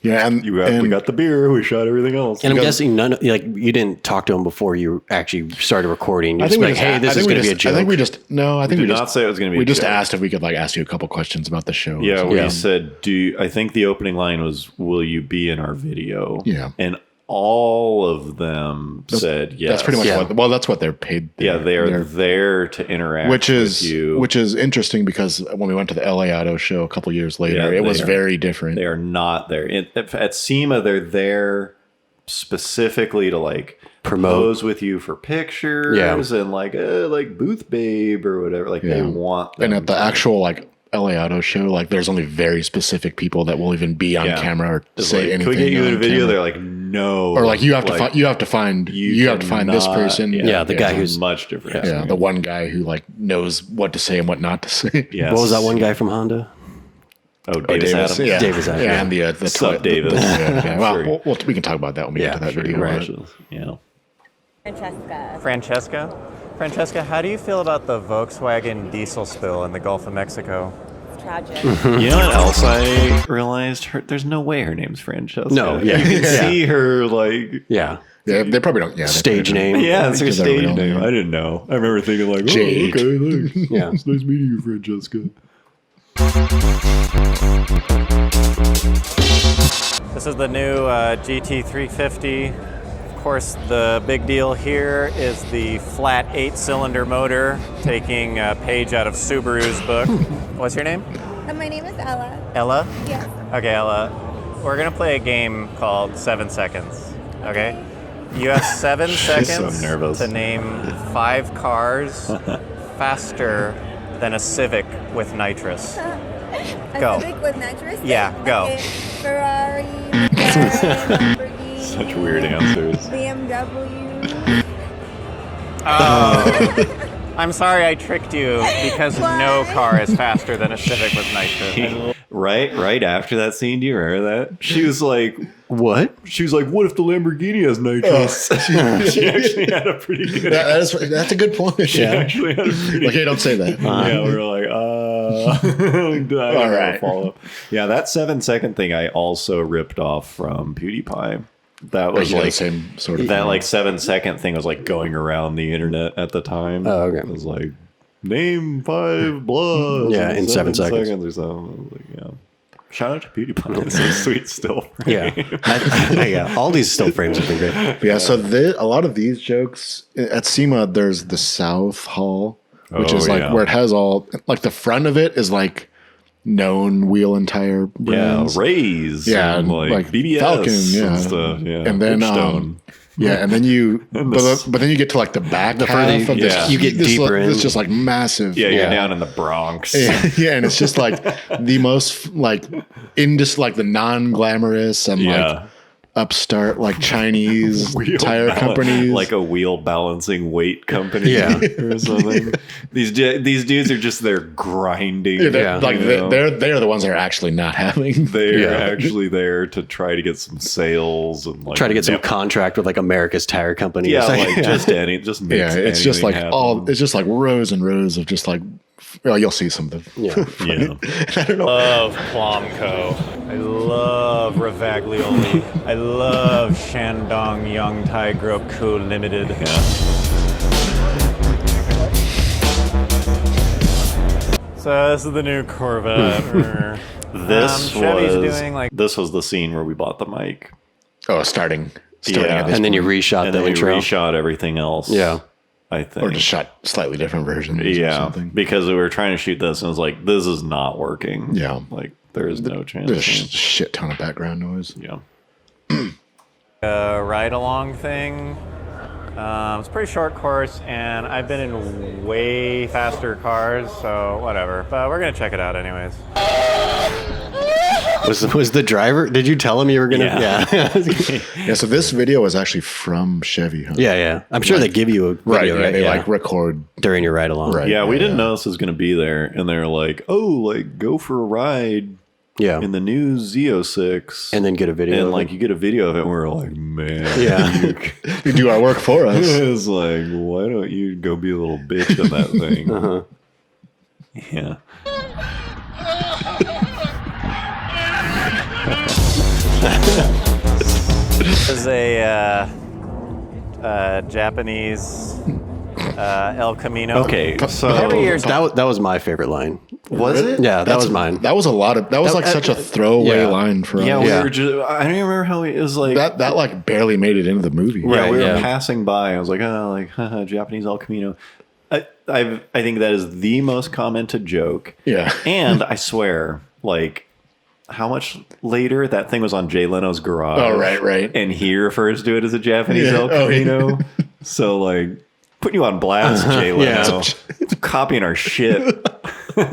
Yeah, and We got the beer. We shot everything else. And I'm guessing you didn't talk to him before you actually started recording. You just like, hey, this is going to be a joke. I think we did not say it was going to be. We a just joke. asked if we could like ask you a couple questions about the show. Yeah, we said, I think the opening line was, "Will you be in our video?" Yeah, and all of them said yes. That's pretty much that's what they're paid. They're there to interact with you. Which is interesting because when we went to the LA Auto show a couple years later, it was very different. They are not there. At SEMA, they're there specifically to like pose with you for pictures and like booth babe or whatever. Like they want them. And at the actual like LA Auto show, like there's only very specific people that will even be on camera or say anything. Can we get you in a video? They're like, no. Or like you have to find this person. The guy who's much different. Yeah, the one guy who like knows what to say and what not to say. Yes. What was that one guy from Honda? Davis Adams. Yeah. Davis Adams. Yeah, and the Sup, Davis. Well, we can talk about that when we get to that video. Yeah. Francesca, how do you feel about the Volkswagen diesel spill in the Gulf of Mexico? It's tragic. You know what else I realized? There's no way her name's Francesca. No, yeah. You can see her like... Yeah. Yeah, they probably don't. Yeah, stage name. Yeah, it's her Is that stage real name. name? I didn't know. I remember thinking like, Jade. okay, look. Yeah. It's nice meeting you, Francesca. This is the new GT350. Of course, the big deal here is the flat 8-cylinder motor, taking a page out of Subaru's book. What's your name? My name is Ella. Ella? Yes. Okay, Ella. We're going to play a game called 7 Seconds. Okay? You have 7 seconds so nervous. to name 5 cars faster than a Civic with nitrous. Go. A Civic with nitrous? Yeah, go. Okay. Ferrari, Lamborghini. Such weird answers. BMW. I'm sorry I tricked you because no car is faster than a Civic with nitrous. Right after that scene, do you remember that? She was like, What? She was like, what if the Lamborghini has nitrous? She actually had a pretty good that's a good point. She actually had a pretty Okay, don't say that. Yeah, we were like, all right. Follow up. Yeah, that 7-second thing I also ripped off from PewDiePie. That was like the same sort of that thing. like 7-second thing was like going around the internet at the time. Oh, okay. It was like name 5 bloods. Yeah, in 7 seconds. or something. I was like, yeah. Shout out to PewDiePie. It's so sweet still. Yeah. Yeah. All these still frames have been great. Yeah, so a lot of these jokes at SEMA, there's the South Hall, which is like where it has all like the front of it is like known wheel and tire brands. Yeah, Rays. Yeah, and like BBS Falcon, and stuff. Yeah, and then Bridgestone. and then you but then you get to like the back half of this. you get deeper in. It's just like massive. Yeah, you're down in the Bronx. Yeah, and it's just like the most like the non-glamorous and like upstart like Chinese tire companies, like a wheel balancing weight company, Yeah. or something. These dudes are just there grinding. they're the ones that are actually not having. They're actually there to try to get some sales and like Try to get some contract with like America's Tire Company. Yeah, Or like just makes it's just like happen. it's just like rows and rows of just like. Well, you'll see some of them. Yeah. Yeah. I don't know. Love Plomco. I love Ravaglioli. I love Shandong Young Thai Group Co. Limited. So this is the new Corvette. This was the scene where we bought the mic. Oh, starting Yeah. at this And then you point. reshot And the then we intro. reshot everything else. Yeah. I think. or just shot slightly different versions. Or Yeah, something. because we were trying to shoot this and it was like, this is not working. Yeah. Like, there is no chance. There's a shit ton of background noise. Yeah. Ride-along thing. It's a pretty short course, and I've been in way faster cars, so whatever. But we're going to check it out anyways. Was the driver? Did you tell him you were gonna? Yeah. Yeah, so this video was actually from Chevy, huh? Yeah. I'm sure they give you a video, Right, right? They like record. during your ride along. Right. Yeah, we Yeah, didn't know this was going to be there. And they were like, oh, like, go for a ride Yeah. in the new Z06. And then get a video. And of like, it. you get a video of it, and we're like, man. Yeah. You do our work for us. It's like, why don't you go be a little bitch in that thing? Uh-huh. Yeah. This is a Japanese El Camino. Okay, so Every year's That was my favorite line. was it? Yeah, that was mine. That was a lot of. That was like such a throwaway yeah. line for us. Yeah, we Yeah. were just. I don't even remember how it was like. That like barely made it into the movie. Yeah, Right, we were yeah. passing by. I was like, oh, like haha, Japanese El Camino. I think that is the most commented joke. Yeah. And I swear, like, how much later that thing was on Jay Leno's Garage. Oh, right. And he refers to it as a Japanese El Oh, yeah. Camino. So, like, putting you on blast, Jay Leno. Yeah. Copying our shit. Yeah,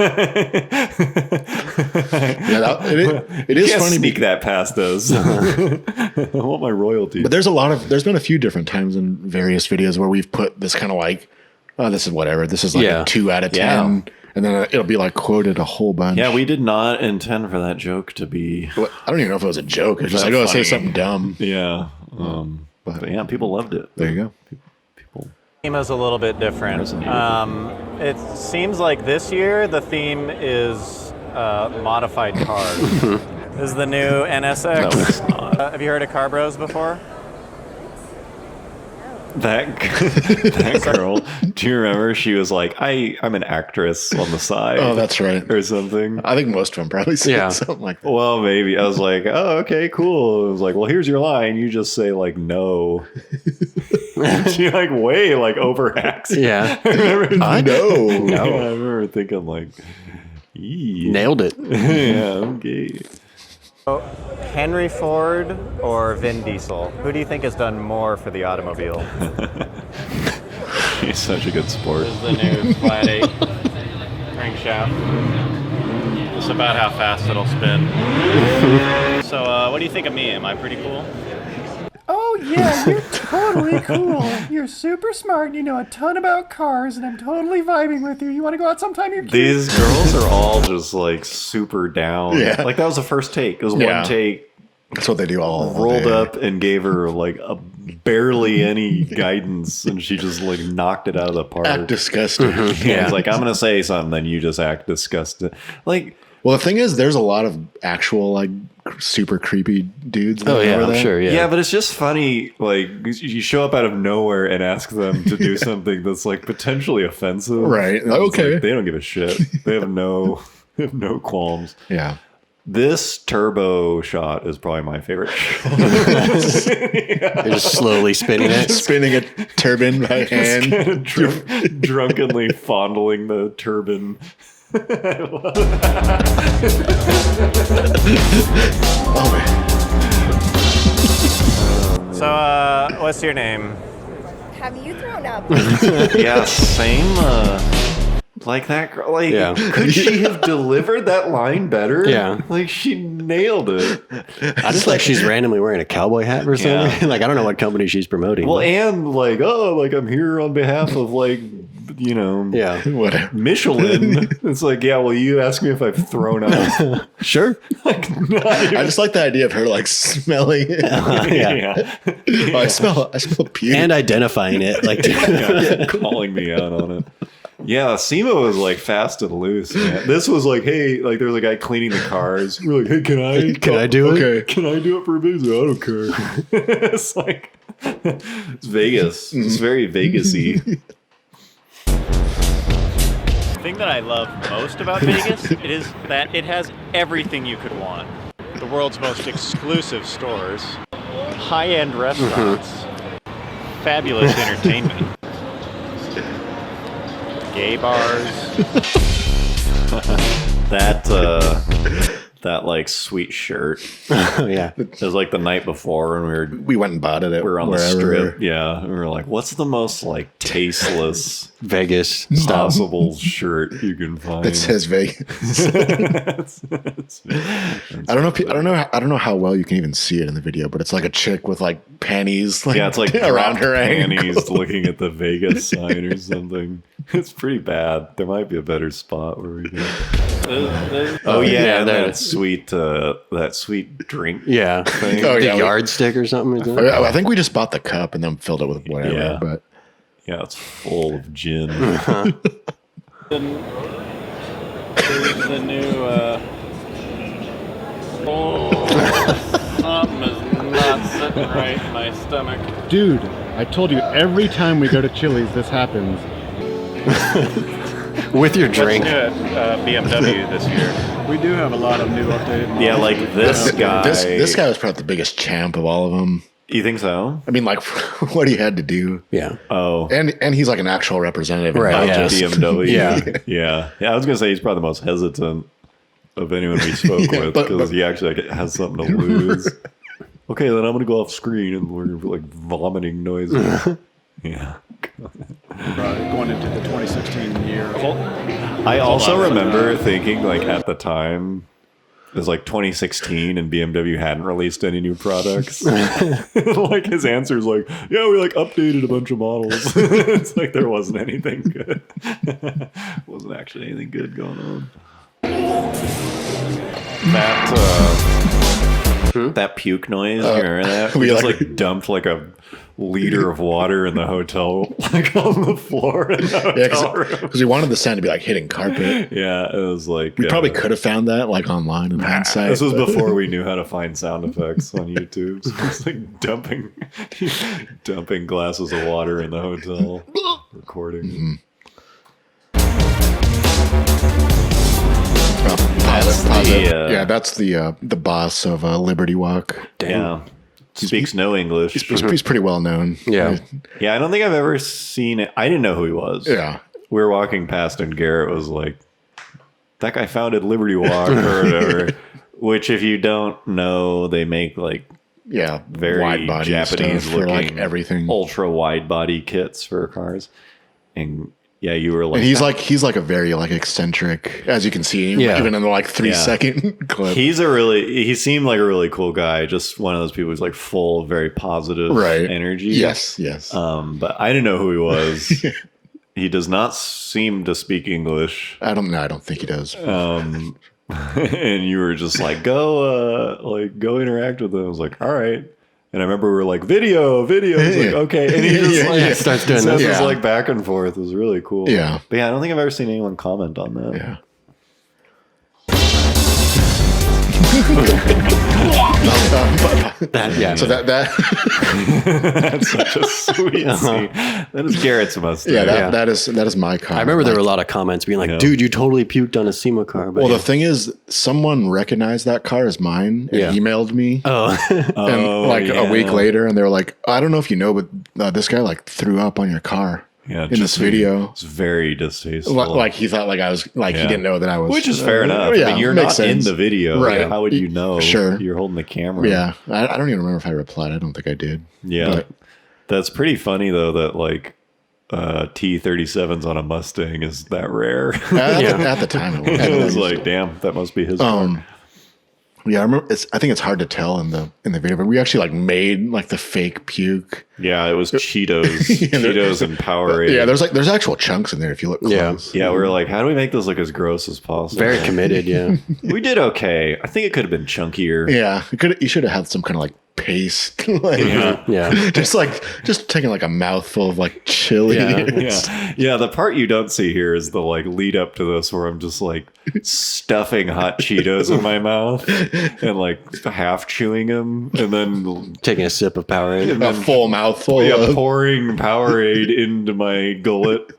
it is Can't funny. sneak that past us. I want my royalty. But there's been a few different times in various videos where we've put this kind of like, oh, this is whatever. This is like Yeah. a 2 out of 10. Yeah. And then it'll be like quoted a whole bunch. Yeah, we did not intend for that joke to be. I don't even know if it was a joke. It's just that like, oh, say funny? something dumb. Yeah. But yeah, people loved it. There you go. People. theme is a little bit different. Resonated. It seems like this year the theme is modified cars. This is the new NSX. No, it's not. Have you heard of Car Bros before? That girl, do you remember? She was like, I'm an actress on the side. Oh, that's right. Or something. I think most of them probably say Yeah. something like that. Well, maybe. I was like, oh, okay, cool. I was like, well, here's your line. You just say, like, no. She, like, way, like, overacts. Yeah. I remember, No. Yeah, I remember thinking, like, "Ee." Nailed it. Yeah, okay. Henry Ford or Vin Diesel? Who do you think has done more for the automobile? He's such a good sport. This is the new Flat 8 crankshaft. It's about how fast it'll spin. So, what do you think of me? Am I pretty cool? Oh yeah, you're totally cool. You're super smart and you know a ton about cars and I'm totally vibing with you. You want to go out sometime? You're cute. These girls are all just, like, super down. Yeah. Like, that was the first take. It was Yeah. one take. That's what they do all Rolled day. up and gave her like barely any guidance, and she just like knocked it out of the park. Act disgusting. Yeah, it's like, I'm gonna say something, then you just act disgusted. Like, Well, the thing is, there's a lot of actual like super creepy dudes. Oh yeah, over I'm there. sure. yeah. Yeah. But it's just funny. Like, you show up out of nowhere and ask them to do something that's like potentially offensive. Right. It's Okay. like, they don't give a shit. They have no qualms. Yeah. This turbo shot is probably my favorite shot. They're just slowly spinning it. Spinning a turbine by hand. Kind of drunkenly fondling the turban. Oh man. So, what's your name? Have you thrown up? Yeah, same. Like that girl. Like, Yeah. could she have delivered that line better? Yeah. Like, she nailed it. I just like she's randomly wearing a cowboy hat or something. Yeah. Like I don't know what company she's promoting. Well, but- and like, oh, like I'm here on behalf of like, you know, yeah, Whatever. Michelin. It's like, yeah, well, you ask me if I've thrown up. sure. I just like the idea of her like smelling it. Yeah. Oh, I smell puke. And identifying it, like Yeah, calling me out on it. Yeah, SEMA was like fast and loose, man. This was like, hey, like there was a guy cleaning the cars. We're like, hey, can I do it? Okay. Can I do it for a business? I don't care. It's like, it's Vegas. It's very Vegas-y. The thing that I love most about Vegas is that it has everything you could want. The world's most exclusive stores, high-end restaurants, fabulous entertainment, gay bars. That like sweet shirt. yeah. It was like the night before when We went and bought it. we were on the wherever. strip. Yeah, and we were like, what's the most like tasteless Vegas stuff. possible shirt you can find? It says Vegas. I don't know. I don't know how well you can even see it in the video, but it's like a chick with like panties, like Yeah, it's like around her panties ankles. looking at the Vegas sign or something. It's pretty bad. There might be a better spot where we can. Oh yeah, and there. that sweet drink. Yeah. Oh, The yeah, yardstick or something. Is that? I think we just bought the cup and then filled it with whatever. Yeah. But Yeah, it's full of gin. There's the new. Something is not sitting right in my stomach. Dude, I told you every time we go to Chili's, this happens. With your drink. Let's do it, BMW this year. We do have a lot of new updated. Yeah, like this guy. This guy was probably the biggest champ of all of them. You think so? I mean, like what he had to do. Yeah. Oh. And he's like an actual representative, Right, not yeah. just BMW. Yeah. Yeah. I was gonna say he's probably the most hesitant of anyone we spoke with because he actually like, has something to lose. Okay, then I'm gonna go off screen and we're like vomiting noises. Yeah. Going into the 2016 year. I also remember thinking like at the time it was like 2016 and BMW hadn't released any new products. Like his answer is like, yeah, we like updated a bunch of models. It's like there wasn't anything good. Wasn't actually anything good going on. That puke noise, you remember that? We just like dumped like a liter of water in the hotel, like on the floor in the hotel room. Because we wanted the sound to be like hitting carpet. Yeah, it was like We probably could have found that like online in hindsight. This was before we knew how to find sound effects on YouTube. So it's like dumping glasses of water in the hotel, recording. Yeah, that's the boss of Liberty Walk. Yeah, speaks no English. He's pretty well known. Yeah. Yeah, I don't think I've ever seen it. I didn't know who he was. Yeah. We were walking past and Garrett was like, that guy founded Liberty Walk or whatever. Which, if you don't know, they make like very wide body Japanese stuff for looking like everything. ultra wide body kits for cars. And yeah, you were like, And he's like a very like eccentric, as you can see, even in the like 3-second clip. he seemed like a really cool guy. Just one of those people who's like full of very positive energy. Yes. But I didn't know who he was. He does not seem to speak English. I don't think he does. And you were just like, go interact with him. I was like, all right. And I remember we were like, video. I was like, okay. And he just starts doing this. this. Like back and forth. It was really cool. Yeah. But yeah, I don't think I've ever seen anyone comment on that. Yeah. So that That's such a sweet scene. That is Garrett's mustache. that is my comment. I remember there were a lot of comments being like, dude, you totally puked on a SEMA car. But Well, the thing is, someone recognized that car as mine and emailed me. And like a week later, and they were like, I don't know if you know, but this guy like threw up on your car. Yeah, in this video. It's very distasteful. Like he thought like I was like he didn't know that I was, which is fair enough. Yeah, I mean, you're makes not sense. in the video, right? How would you know? Sure, you're holding the camera. Yeah, I don't even remember if I replied. I don't think I did. Yeah, but that's pretty funny though. That like T37s on a Mustang is that rare. At the time, it was like, damn, that must be his car. Yeah, I remember. I think it's hard to tell in the video, but we actually like made like the fake puke. Yeah, it was Cheetos, Cheetos and Powerade. Yeah, there's actual chunks in there if you look close. Yeah, we were like, how do we make this look as gross as possible? Very committed. Yeah, we did okay. I think it could have been chunkier. Yeah, you should have had some kind of like paste. Like, just taking like a mouthful of like chili. Yeah. The part you don't see here is the like lead up to this where I'm just like stuffing hot Cheetos in my mouth and like half chewing them and then taking a sip of Powerade. A full mouthful. Yeah, pouring Powerade into my gullet.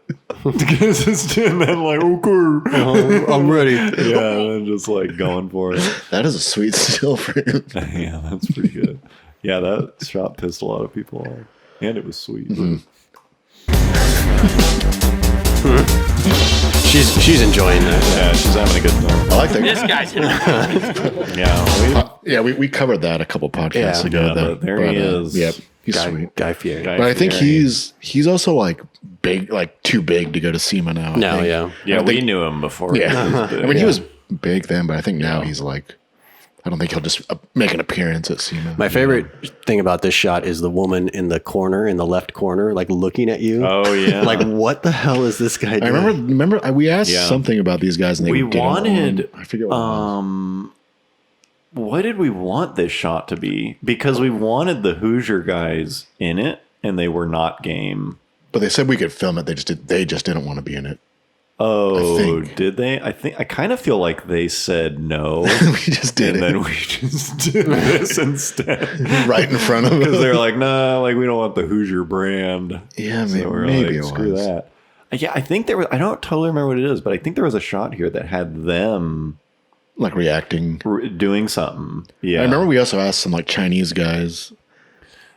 And then like, okay, I'm ready. Yeah, and then just like going for it. That is a sweet still fruit. Yeah, that's pretty good. Yeah, that shot pissed a lot of people off. And it was sweet. Mm-hmm. She's enjoying that. Yeah, she's having a good time. I like that. This guy's we covered that a couple podcasts ago. But there he is. Yep, he's sweet. Guy Fieri. But I think he's also like big, like too big to go to SEMA now. Yeah, we knew him before. Yeah, I mean he was big then, but I think now he's like, I don't think he'll just make an appearance at SEMA. My favorite thing about this shot is the woman in the corner, in the left corner, like looking at you. Oh yeah. Like what the hell is this guy doing? I remember we asked something about these guys and they wanted. I forget what it was. What did we want this shot to be? Because we wanted the Hoosier guys in it, and they were not game. But they said we could film it. They just didn't want to be in it. Oh, did they? I kind of feel like they said no. We just did and it. then we just did this instead. Right in front of them. Because they're like, nah, like we don't want the Hoosier brand. Yeah, so maybe it screw was. that. Yeah, I think there was, I don't totally remember what it is, but I think there was a shot here that had them like reacting. Doing something. Yeah. I remember we also asked some like Chinese guys.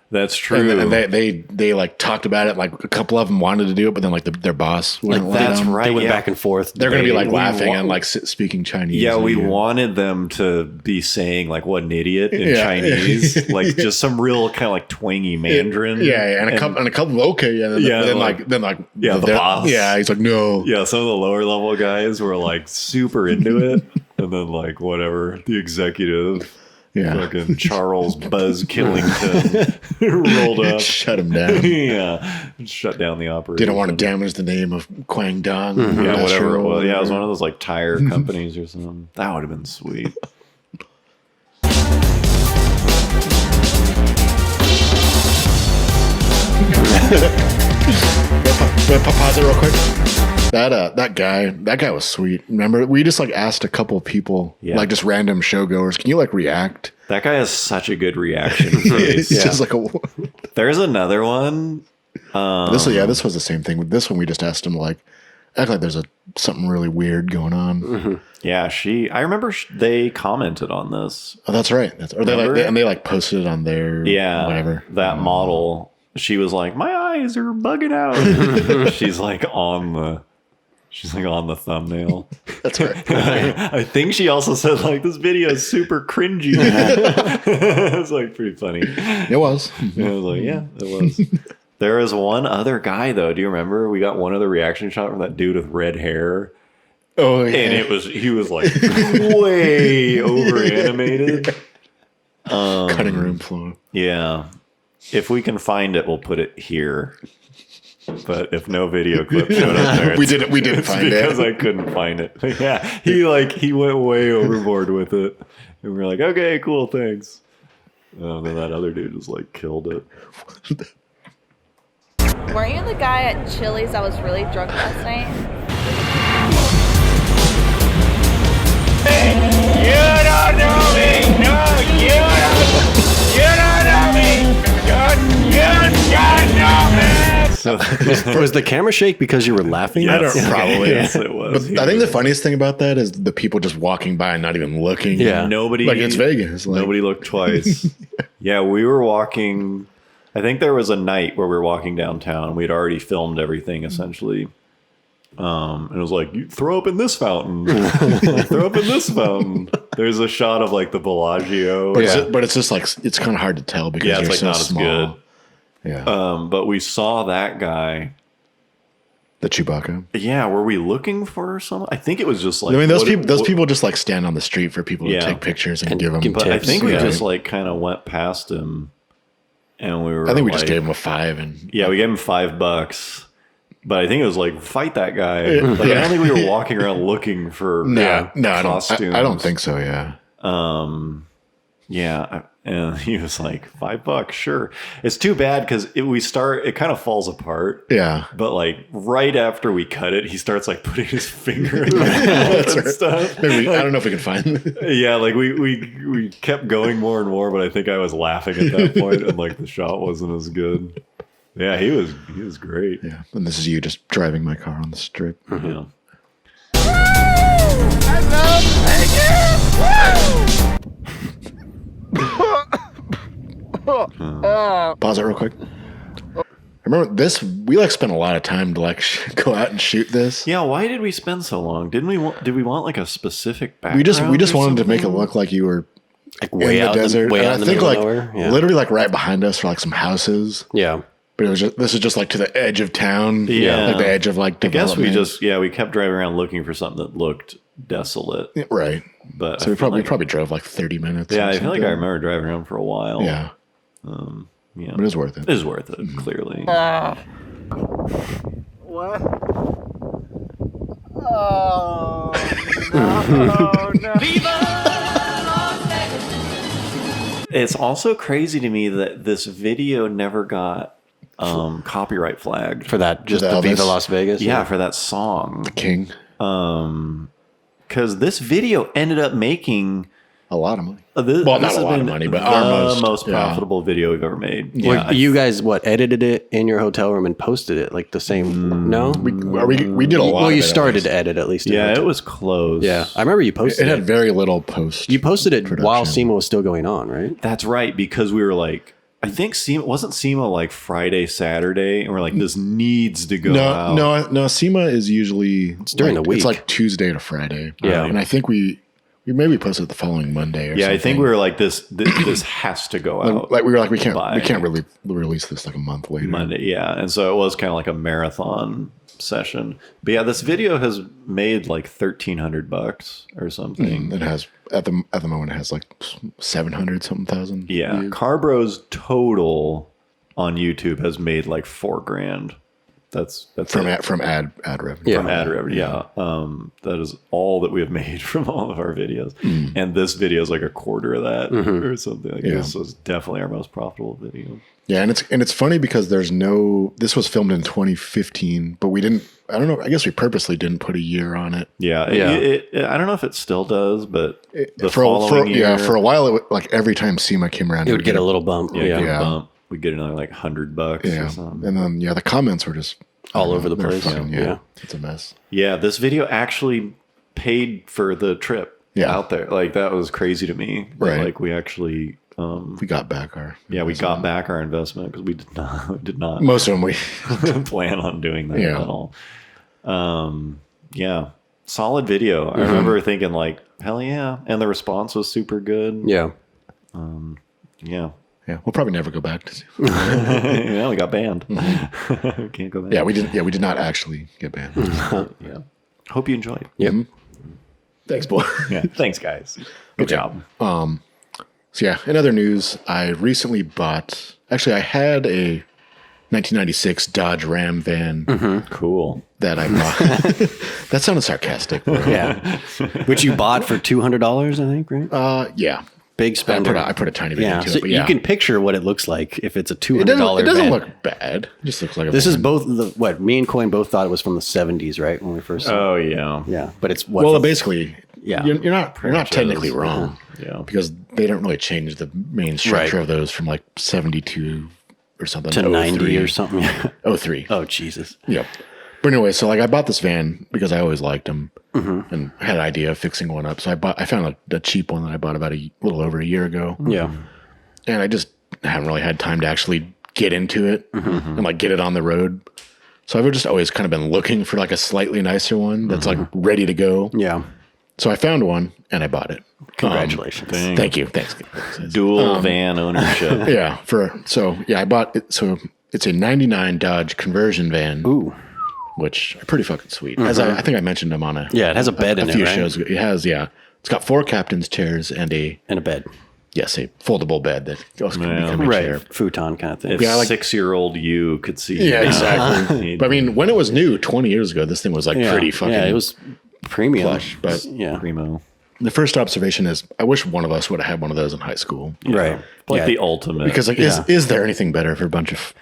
That's true. And they like talked about it. Like a couple of them wanted to do it, but then like their boss wouldn't let that's them. right. They went back and forth. They're going to be like laughing and like speaking Chinese. Yeah, we wanted them to be saying like "what an idiot" in Chinese, like just some real kind of like twangy Mandarin. Yeah, and a couple okay, and then the boss. Yeah, he's like no. Yeah, some of the lower level guys were like super into it, and then like whatever the executive. Yeah. Fucking Charles Buzz Killington rolled up. Shut him down. Yeah. Shut down the operation. Didn't want to damage the name of Kwang Dong. Yeah, whatever it was. Yeah, it was one of those like tire companies or something. That would have been sweet. Pause it real quick. That guy was sweet. Remember, we just like asked a couple people, like just random showgoers, can you like react? That guy has such a good reaction face. It's just like There's another one. This was the same thing. With this one, we just asked him like, act like there's something really weird going on. Mm-hmm. Yeah, I remember they commented on this. Oh, that's right. They like posted it on their whatever. That model. She was like, my eyes are bugging out. She's like on the thumbnail. That's right. I think she also said like this video is super cringy. It was like pretty funny. It was. I was like, yeah, it was. There was one other guy though. Do you remember? We got one other reaction shot from that dude with red hair. Oh yeah. And he was like way over animated. Cutting room floor. Yeah. If we can find it, we'll put it here. But if no video clip showed up there, we didn't find it because I couldn't find it. Yeah, he went way overboard with it, and we were like, okay, cool, thanks. And then that other dude just like killed it. Weren't you the guy at Chili's that was really drunk last night? You don't know me! No, you don't know me! You don't know me! So was the camera shake because you were laughing? Yes. Probably. Yes, it was. But I think the funniest thing about that is the people just walking by and not even looking. Yeah. Nobody, like it's Vegas. Like, nobody looked twice. Yeah, we were walking. I think there was a night where we were walking downtown. We'd already filmed everything essentially. And it was like, you throw up in this fountain. Throw up in this fountain. There's a shot of like the Bellagio. but it's just like it's kind of hard to tell because Yeah, it's you're like so not small. as good. Yeah. But we saw that guy. The Chewbacca. Yeah, were we looking for someone? I think it was just like. I mean, those people just like stand on the street for people to take pictures and give them. But I think we Yeah. just like kind of went past him, and we were. I think we like, just gave him a $5 and Yeah, we gave him $5, but I think it was like fight that guy. Like, I don't think we were walking around looking for costumes. I don't think so. Yeah. Yeah, and he was like $5, sure. It's too bad because it kind of falls apart. Yeah. But like right after we cut it, he starts like putting his finger in the mouth and stuff. Maybe, I don't know if we can find. Yeah, like we kept going more and more, but I think I was laughing at that point, and like the shot wasn't as good. Yeah, he was great. Yeah. And this is you just driving my car on the strip. Yeah. Pause it real quick. I remember this. We like spent a lot of time to like go out and shoot this. Yeah, why did we spend so long? Did we want like a specific background? We just or wanted to make it something? look like you were Like way in the out desert. way And out I in the think middle like of nowhere. Yeah. literally like right behind us are like some houses. Yeah. But this is just like to the edge of town. Yeah. Like the edge of like I guess we development. we kept driving around looking for something that looked desolate. Right. But So I we feel probably like, drove like 30 minutes. yeah, or I feel like something. I remember driving around for a while. Yeah. Yeah. But it was worth it. It is worth it, clearly. What? Oh, no, no. It's also crazy to me that this video never got copyright flagged For that, just The the Viva Elvis? Las Vegas. Yeah, for that song. King. Because this video ended up making A lot of money. this Well, not has a lot of been money, but the our most yeah. profitable video we've ever made. Well, you guys edited it in your hotel room and posted it like the same? No, We did a lot. well, of you it, at started least. to edit at least. in your Yeah, hotel. it was close. Yeah, I remember you posted It it. had very little post. You posted it while production. SEMA was still going on, right? That's right, because we were like, I think SEMA like Friday, Saturday, and we're like, this needs to go out. No. SEMA is usually during the week. It's like Tuesday to Friday. Yeah. and I think we maybe posted it the following Monday. Or Yeah, something. I think we were like, this has to go out. like we were like we by can't really release this like a month later. Monday, yeah. And so it was kind of like a marathon session. But yeah, this video has made like $1,300 or something. It has at the moment it has like 700 something thousand. Yeah, views. Carbros total on YouTube has made like $4,000. That's from it. from ad revenue. Yeah. From ad revenue. Yeah, that is all that we have made from all of our videos, and this video is like a quarter of that or something. Like this was definitely our most profitable video. Yeah, and it's funny because this was filmed in 2015, but we didn't. I don't know. I guess we purposely didn't put a year on it. Yeah, I don't know if it still does, but the for following year, for a while, like every time SEMA came around, It would get a little bump. yeah, Yeah, bump. We get another like $100 or yeah, something. and then the comments were just all over the they're place. fucking- Yeah. It's a mess. Yeah, this video actually paid for the trip out there. Like that was crazy to me. Right. Like we actually, We got back our we got back our investment because we did not most of them. We plan on doing that Yeah. at all. Yeah, solid video. I remember thinking like, hell yeah, and the response was super good. Yeah. Yeah. yeah, we'll probably never go back to. Yeah, we got banned. We can't go back. Yeah, we didn't. Yeah, we did not actually get banned. Yeah. Hope you enjoyed. Yep. Thanks, boy. Yeah. Thanks, guys. Good job. So yeah, in other news, I recently bought. Actually, I had a 1996 Dodge Ram van Cool. that I bought. That sounded sarcastic. Yeah. Which you bought for $200, I think, right? Yeah. Big spender. I put a tiny bit Yeah. into So it, but yeah. you can picture what it looks like if it's a $200 It doesn't van. look bad. It just looks like a This van. is both what me and Coin both thought it was from the 70s, right? When we first saw it. Oh yeah. Yeah. But it's what? Well, basically, Yeah. you're not technically is. wrong. Yeah. Because they don't really change the main structure Right. of those from like 72 or something to 90 03. or something. 03. Oh, Jesus. Yep. But anyway, so like I bought this van because I always liked them and had an idea of fixing one up. So I found a cheap one that I bought about a little over a year ago. Yeah. And I just haven't really had time to actually get into it and like get it on the road. So I've just always kind of been looking for like a slightly nicer one that's like ready to go. Yeah. So I found one and I bought it. Congratulations. Thank you. Thanks. Dual van ownership. Yeah. I bought it. So it's a 99 Dodge conversion van. Ooh. Which are pretty fucking sweet. As I think I mentioned them on Yeah, it has a bed in it, few right? shows. It has, yeah. It's got 4 captain's chairs and a bed. yes, a foldable bed that goes can become a Right. chair. Futon kind of thing. If Yeah, like- 6-year-old you could see. Yeah, now, exactly. But I mean, when it was new 20 years ago, this thing was like pretty fucking Yeah, it was premium. plush. But Yeah. Primo. the first observation is, I wish one of us would have had one of those in high school. Right. Like Yeah. the ultimate. Because like, is there anything better for a bunch of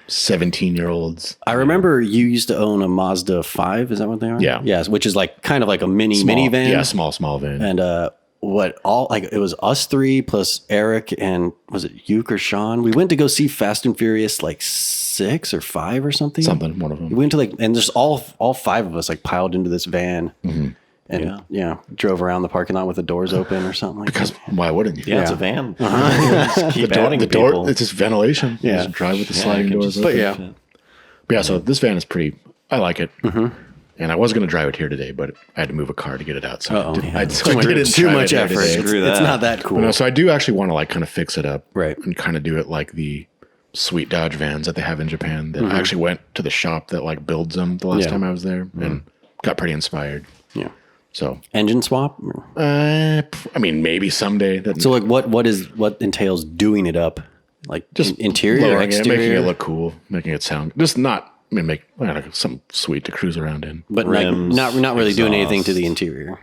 17-year-olds? I remember you used to own a Mazda 5. Is that what they are? Yeah. Yes, which is like kind of like a minivan. Yeah, small van. And it was us three plus Eric and was it Yuke or Sean? We went to go see Fast and Furious like 6 or 5 or something. Something, one of them. We went to and there's all 5 of us like piled into this van. And drove around the parking lot with the doors open or something like Because that. why wouldn't you? yeah, it's a van. Just keep adding The people. door, it's just ventilation. You Yeah. just drive with the Yeah, sliding you can doors. just- open. But yeah, so this van is pretty, I like it. And I was going to drive it here today, but I had to move a car to get it out. So I didn't, I didn't Too drive much it here effort. today. It's, Screw it's that. not that cool. But no, so I do actually want to like kind of fix it up. Right. And kind of do it like the sweet Dodge vans that they have in Japan. That I actually went to the shop that like builds them the last Yeah. time I was there and got pretty inspired. Yeah. So, Engine swap? I mean, maybe someday. That, So like what entails doing it up? Like just interior, lowering it, exterior, making it look cool, making it sound just not. I mean, make I don't know, something sweet to cruise around in. but like rims, not really doing anything to the exhaust. interior.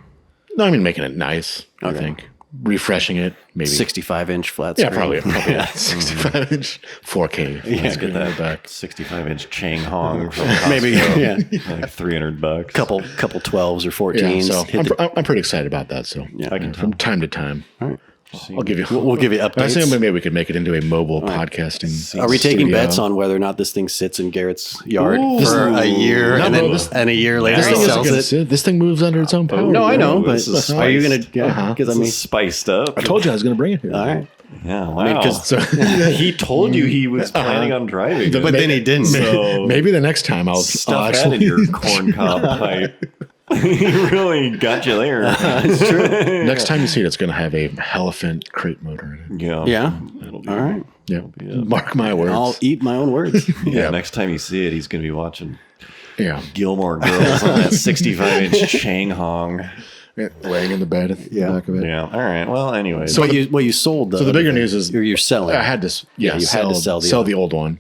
No, I mean making it nice. I think. refreshing it, maybe 65-inch flat Yeah, screen. probably 65-inch 4K. Yeah, get that back. 65-inch Chang Hong from Costco. Maybe, yeah. Like $300. Couple 12s or 14s. Yeah, so Hit the- I'm pretty excited about that. So Yeah. I can from time to time, I'll give you. we'll give you I updates. think maybe we could make it into a mobile podcasting. Are we taking studio. bets on whether or not this thing sits in Garrett's yard Ooh. for a year No, and, no, then, this- and a year later This he thing, isn't sells gonna it? sit. This thing moves under its own power. No, I know, but This is are you going spiced. to? Yeah, because I mean, Spiced up. I told you I was going to bring it here. all right. Yeah, wow. 'cause- So he told you he was planning on driving. it. But then he didn't. So maybe the next time I'll stuff that in actually. your corncob pipe. He really got you there. It's true. Next time you see it, it's going to have a Elephant crate motor in it. Yeah. Yeah. That'll be All right. Yeah, mark my words. I'll eat my own words. Yeah. Next time you see it, he's going to be watching Yeah, Gilmore Girls on that 65-inch Chang Hong. laying in the bed at the back of it. Yeah. All right. Well, anyway. So you sold. So the bigger news is you're selling. I had to, you had to sell the old one,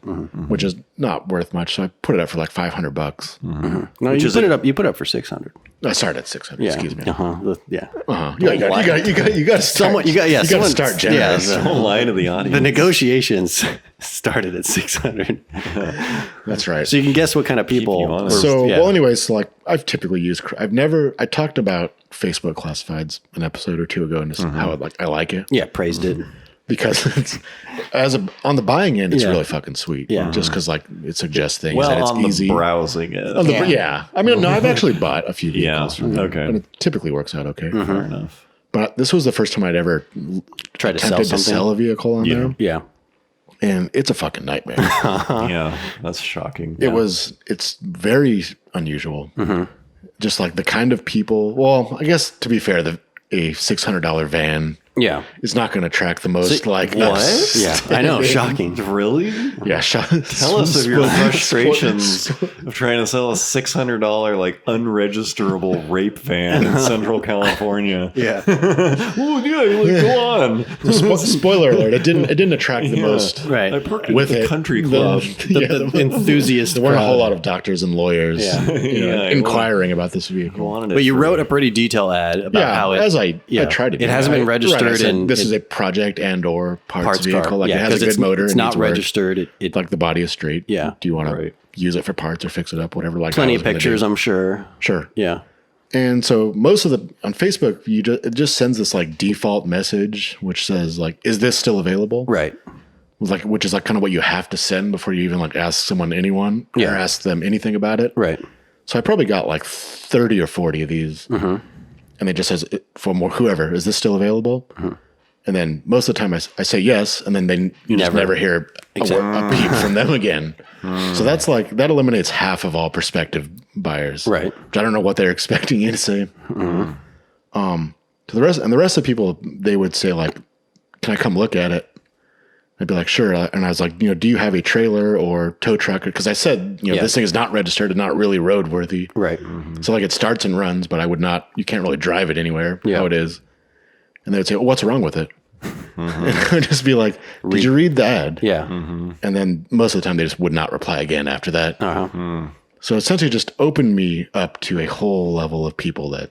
which is not worth much. So I put it up for like $500. No, you put it up. You put it up for 600. I started at 600. Yeah. Excuse me. Yeah. You got to Someone. You got. Yeah. You got to someone- start generous. Yeah, don't lie to the audience. the negotiations started at 600. That's right. So you can guess what kind of people. you honest. So, yeah. well, anyways, like I've typically used, I talked about Facebook classifieds an episode or two ago and just how I like it Yeah, praised it. because it's on the buying end, it's Yeah. really fucking sweet. Yeah. Just because like it suggests things well, and it's on easy. the browsing it. On the yeah. I mean, no, I've actually bought a few Yeah. vehicles. from them, Okay. And it typically works out okay. Fair enough. But this was the first time I'd ever Tried to sell attempted to something. sell a vehicle on there. Yeah. And it's a fucking nightmare. Yeah. That's shocking. It's very unusual. Just like the kind of people, well, I guess to be fair, a $600 van Yeah. is not going to attract the most like what? us. Yeah. I know. Shocking. Really? Yeah. Tell us of your frustrations of trying to sell a $600 like unregisterable rape van in Central California. Yeah. Oh yeah, go on. Spoiler alert! It didn't attract the most. Right. I parked it With at the it, country club. The enthusiast. There weren't a crowd. whole lot of doctors and lawyers Yeah. inquiring about this vehicle. Wanted it But you for- wrote a pretty detailed ad about Yeah, how it. as I tried to. It do. hasn't been I registered said, in. this is a project and or parts vehicle. car. Like Yeah, it has a 'cause good it's, motor. It's it not needs work. registered. It Like the body is straight. Yeah. Do you want Right. to use it for parts or fix it up, whatever? Like plenty I of was gonna pictures, do. I'm sure. Sure. Yeah. And so most of on Facebook, it just sends this like default message which says like, "Is this still available?" Right. Like, which is like kind of what you have to send before you even like ask anyone or Yeah. ask them anything about it. Right. So I probably got like 30 or 40 of these, and it just says for whoever, "Is this still available?" And then most of the time I say yes, and then you just never hear a peep from them again. So that's like, that eliminates half of all prospective buyers. Right. Which I don't know what they're expecting you to say. To the rest of the people, they would say like, "Can I come look at it?" I'd be like, "Sure." And I was like, "Do you have a trailer or tow truck?" Because I said, this thing is not registered and not really roadworthy. Right. So like it starts and runs, but you can't really drive it anywhere how it is. And they would say, "Well, what's wrong with it?" And I would just be like, "Did you read the ad?" Yeah. And then most of the time they just would not reply again after that. Uh-huh. So essentially just opened me up to a whole level of people that,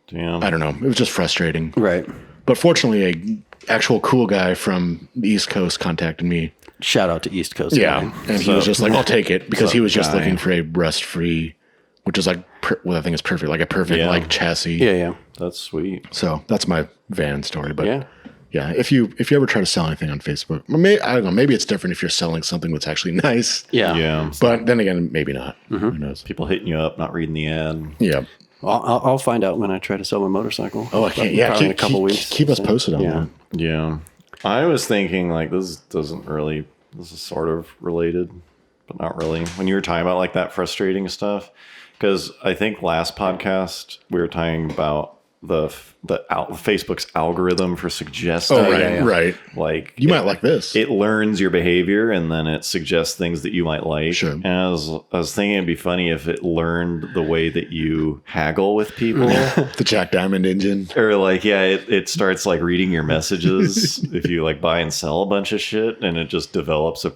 Damn. I don't know, it was just frustrating. Right. But fortunately, a actual cool guy from the East Coast contacted me. Shout out to East Coast. Yeah. guy. And he was just like, "I'll take it," because he was just guy? looking for a rust-free, which is like, I think it's perfect, like a perfect like chassis. Yeah. Yeah. That's sweet. So that's my van story. But Yeah. yeah, if you ever try to sell anything on Facebook, I don't know, maybe it's different if you're selling something that's actually nice. Yeah. Yeah. But then again, maybe not. Who knows? People hitting you up, not reading the ad. Yeah. I'll find out when I try to sell my motorcycle. Oh, I can't. Yeah, Probably in a couple weeks. Keep us posted on Yeah. that. Yeah. I was thinking like this is sort of related, but not really. When you were talking about like that frustrating stuff, because I think last podcast we were talking about Facebook's algorithm for suggesting. Oh, right, right. Like You might like this. It learns your behavior and then it suggests things that you might like. Sure. And I was thinking it'd be funny if it learned the way that you haggle with people. The Jack Diamond engine. Or like, yeah, it starts like reading your messages if you like buy and sell a bunch of shit, and it just develops a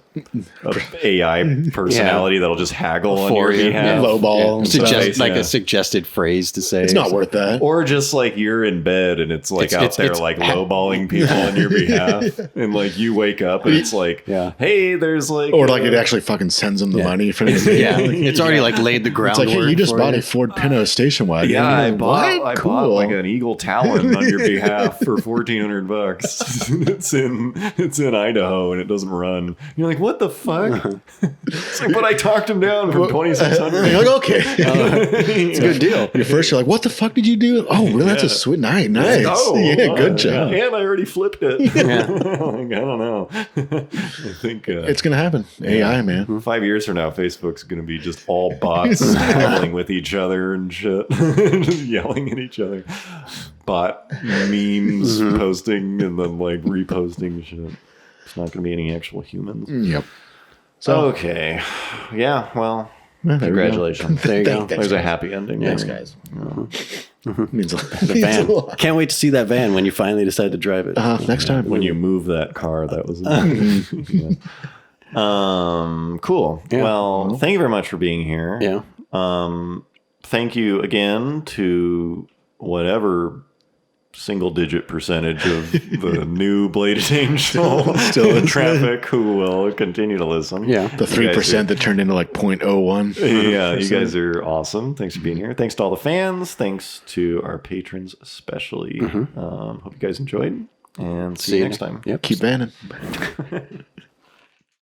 AI personality that'll just haggle on For your you. behalf. Lowball. Suggest, Yeah. like a suggested phrase to say. It's not worth that. Or just like you're in bed and it's like out there like lowballing people on your behalf, and like you wake up and it's like, hey, there's like, or like it actually fucking sends them the money for the it's already like laid the groundwork. It's like, hey, you just bought a Ford Pinto station wagon. Yeah, I bought Cool. like an Eagle Talon on your behalf for $1,400. It's in Idaho and it doesn't run. You're like, what the fuck? It's like, but I talked him down from 2,600. You're like, okay, It's a good deal. At first, you're like, what the fuck did you do? Oh, really? That's a sweet night. Nice. Oh, yeah, good job. And I already flipped it. Like, I don't know. I think It's gonna happen. AI, man. 5 years from now, Facebook's going to be just all bots yelling with each other and shit, just yelling at each other. Bot memes posting and then like reposting shit. It's not going to be any actual humans. Yep. So okay, yeah. Well, there we go. congratulations. There you go. There's a happy ending. Thanks, guys. Means a, The means a van. lot. Can't wait to see that van when you finally decide to drive it. Next time When you move that car, that was it. Cool. Yeah. Well, thank you very much for being here. Yeah. Thank you again to whatever single-digit percentage of the new Bladed Angel Still in traffic who will continue to listen. Yeah. the 3% that turned into like 0.01. Yeah, you guys are awesome. Thanks for being here. Thanks to all the fans. Thanks to our patrons especially. Hope you guys enjoyed. And see you next time. Yep. Keep banning.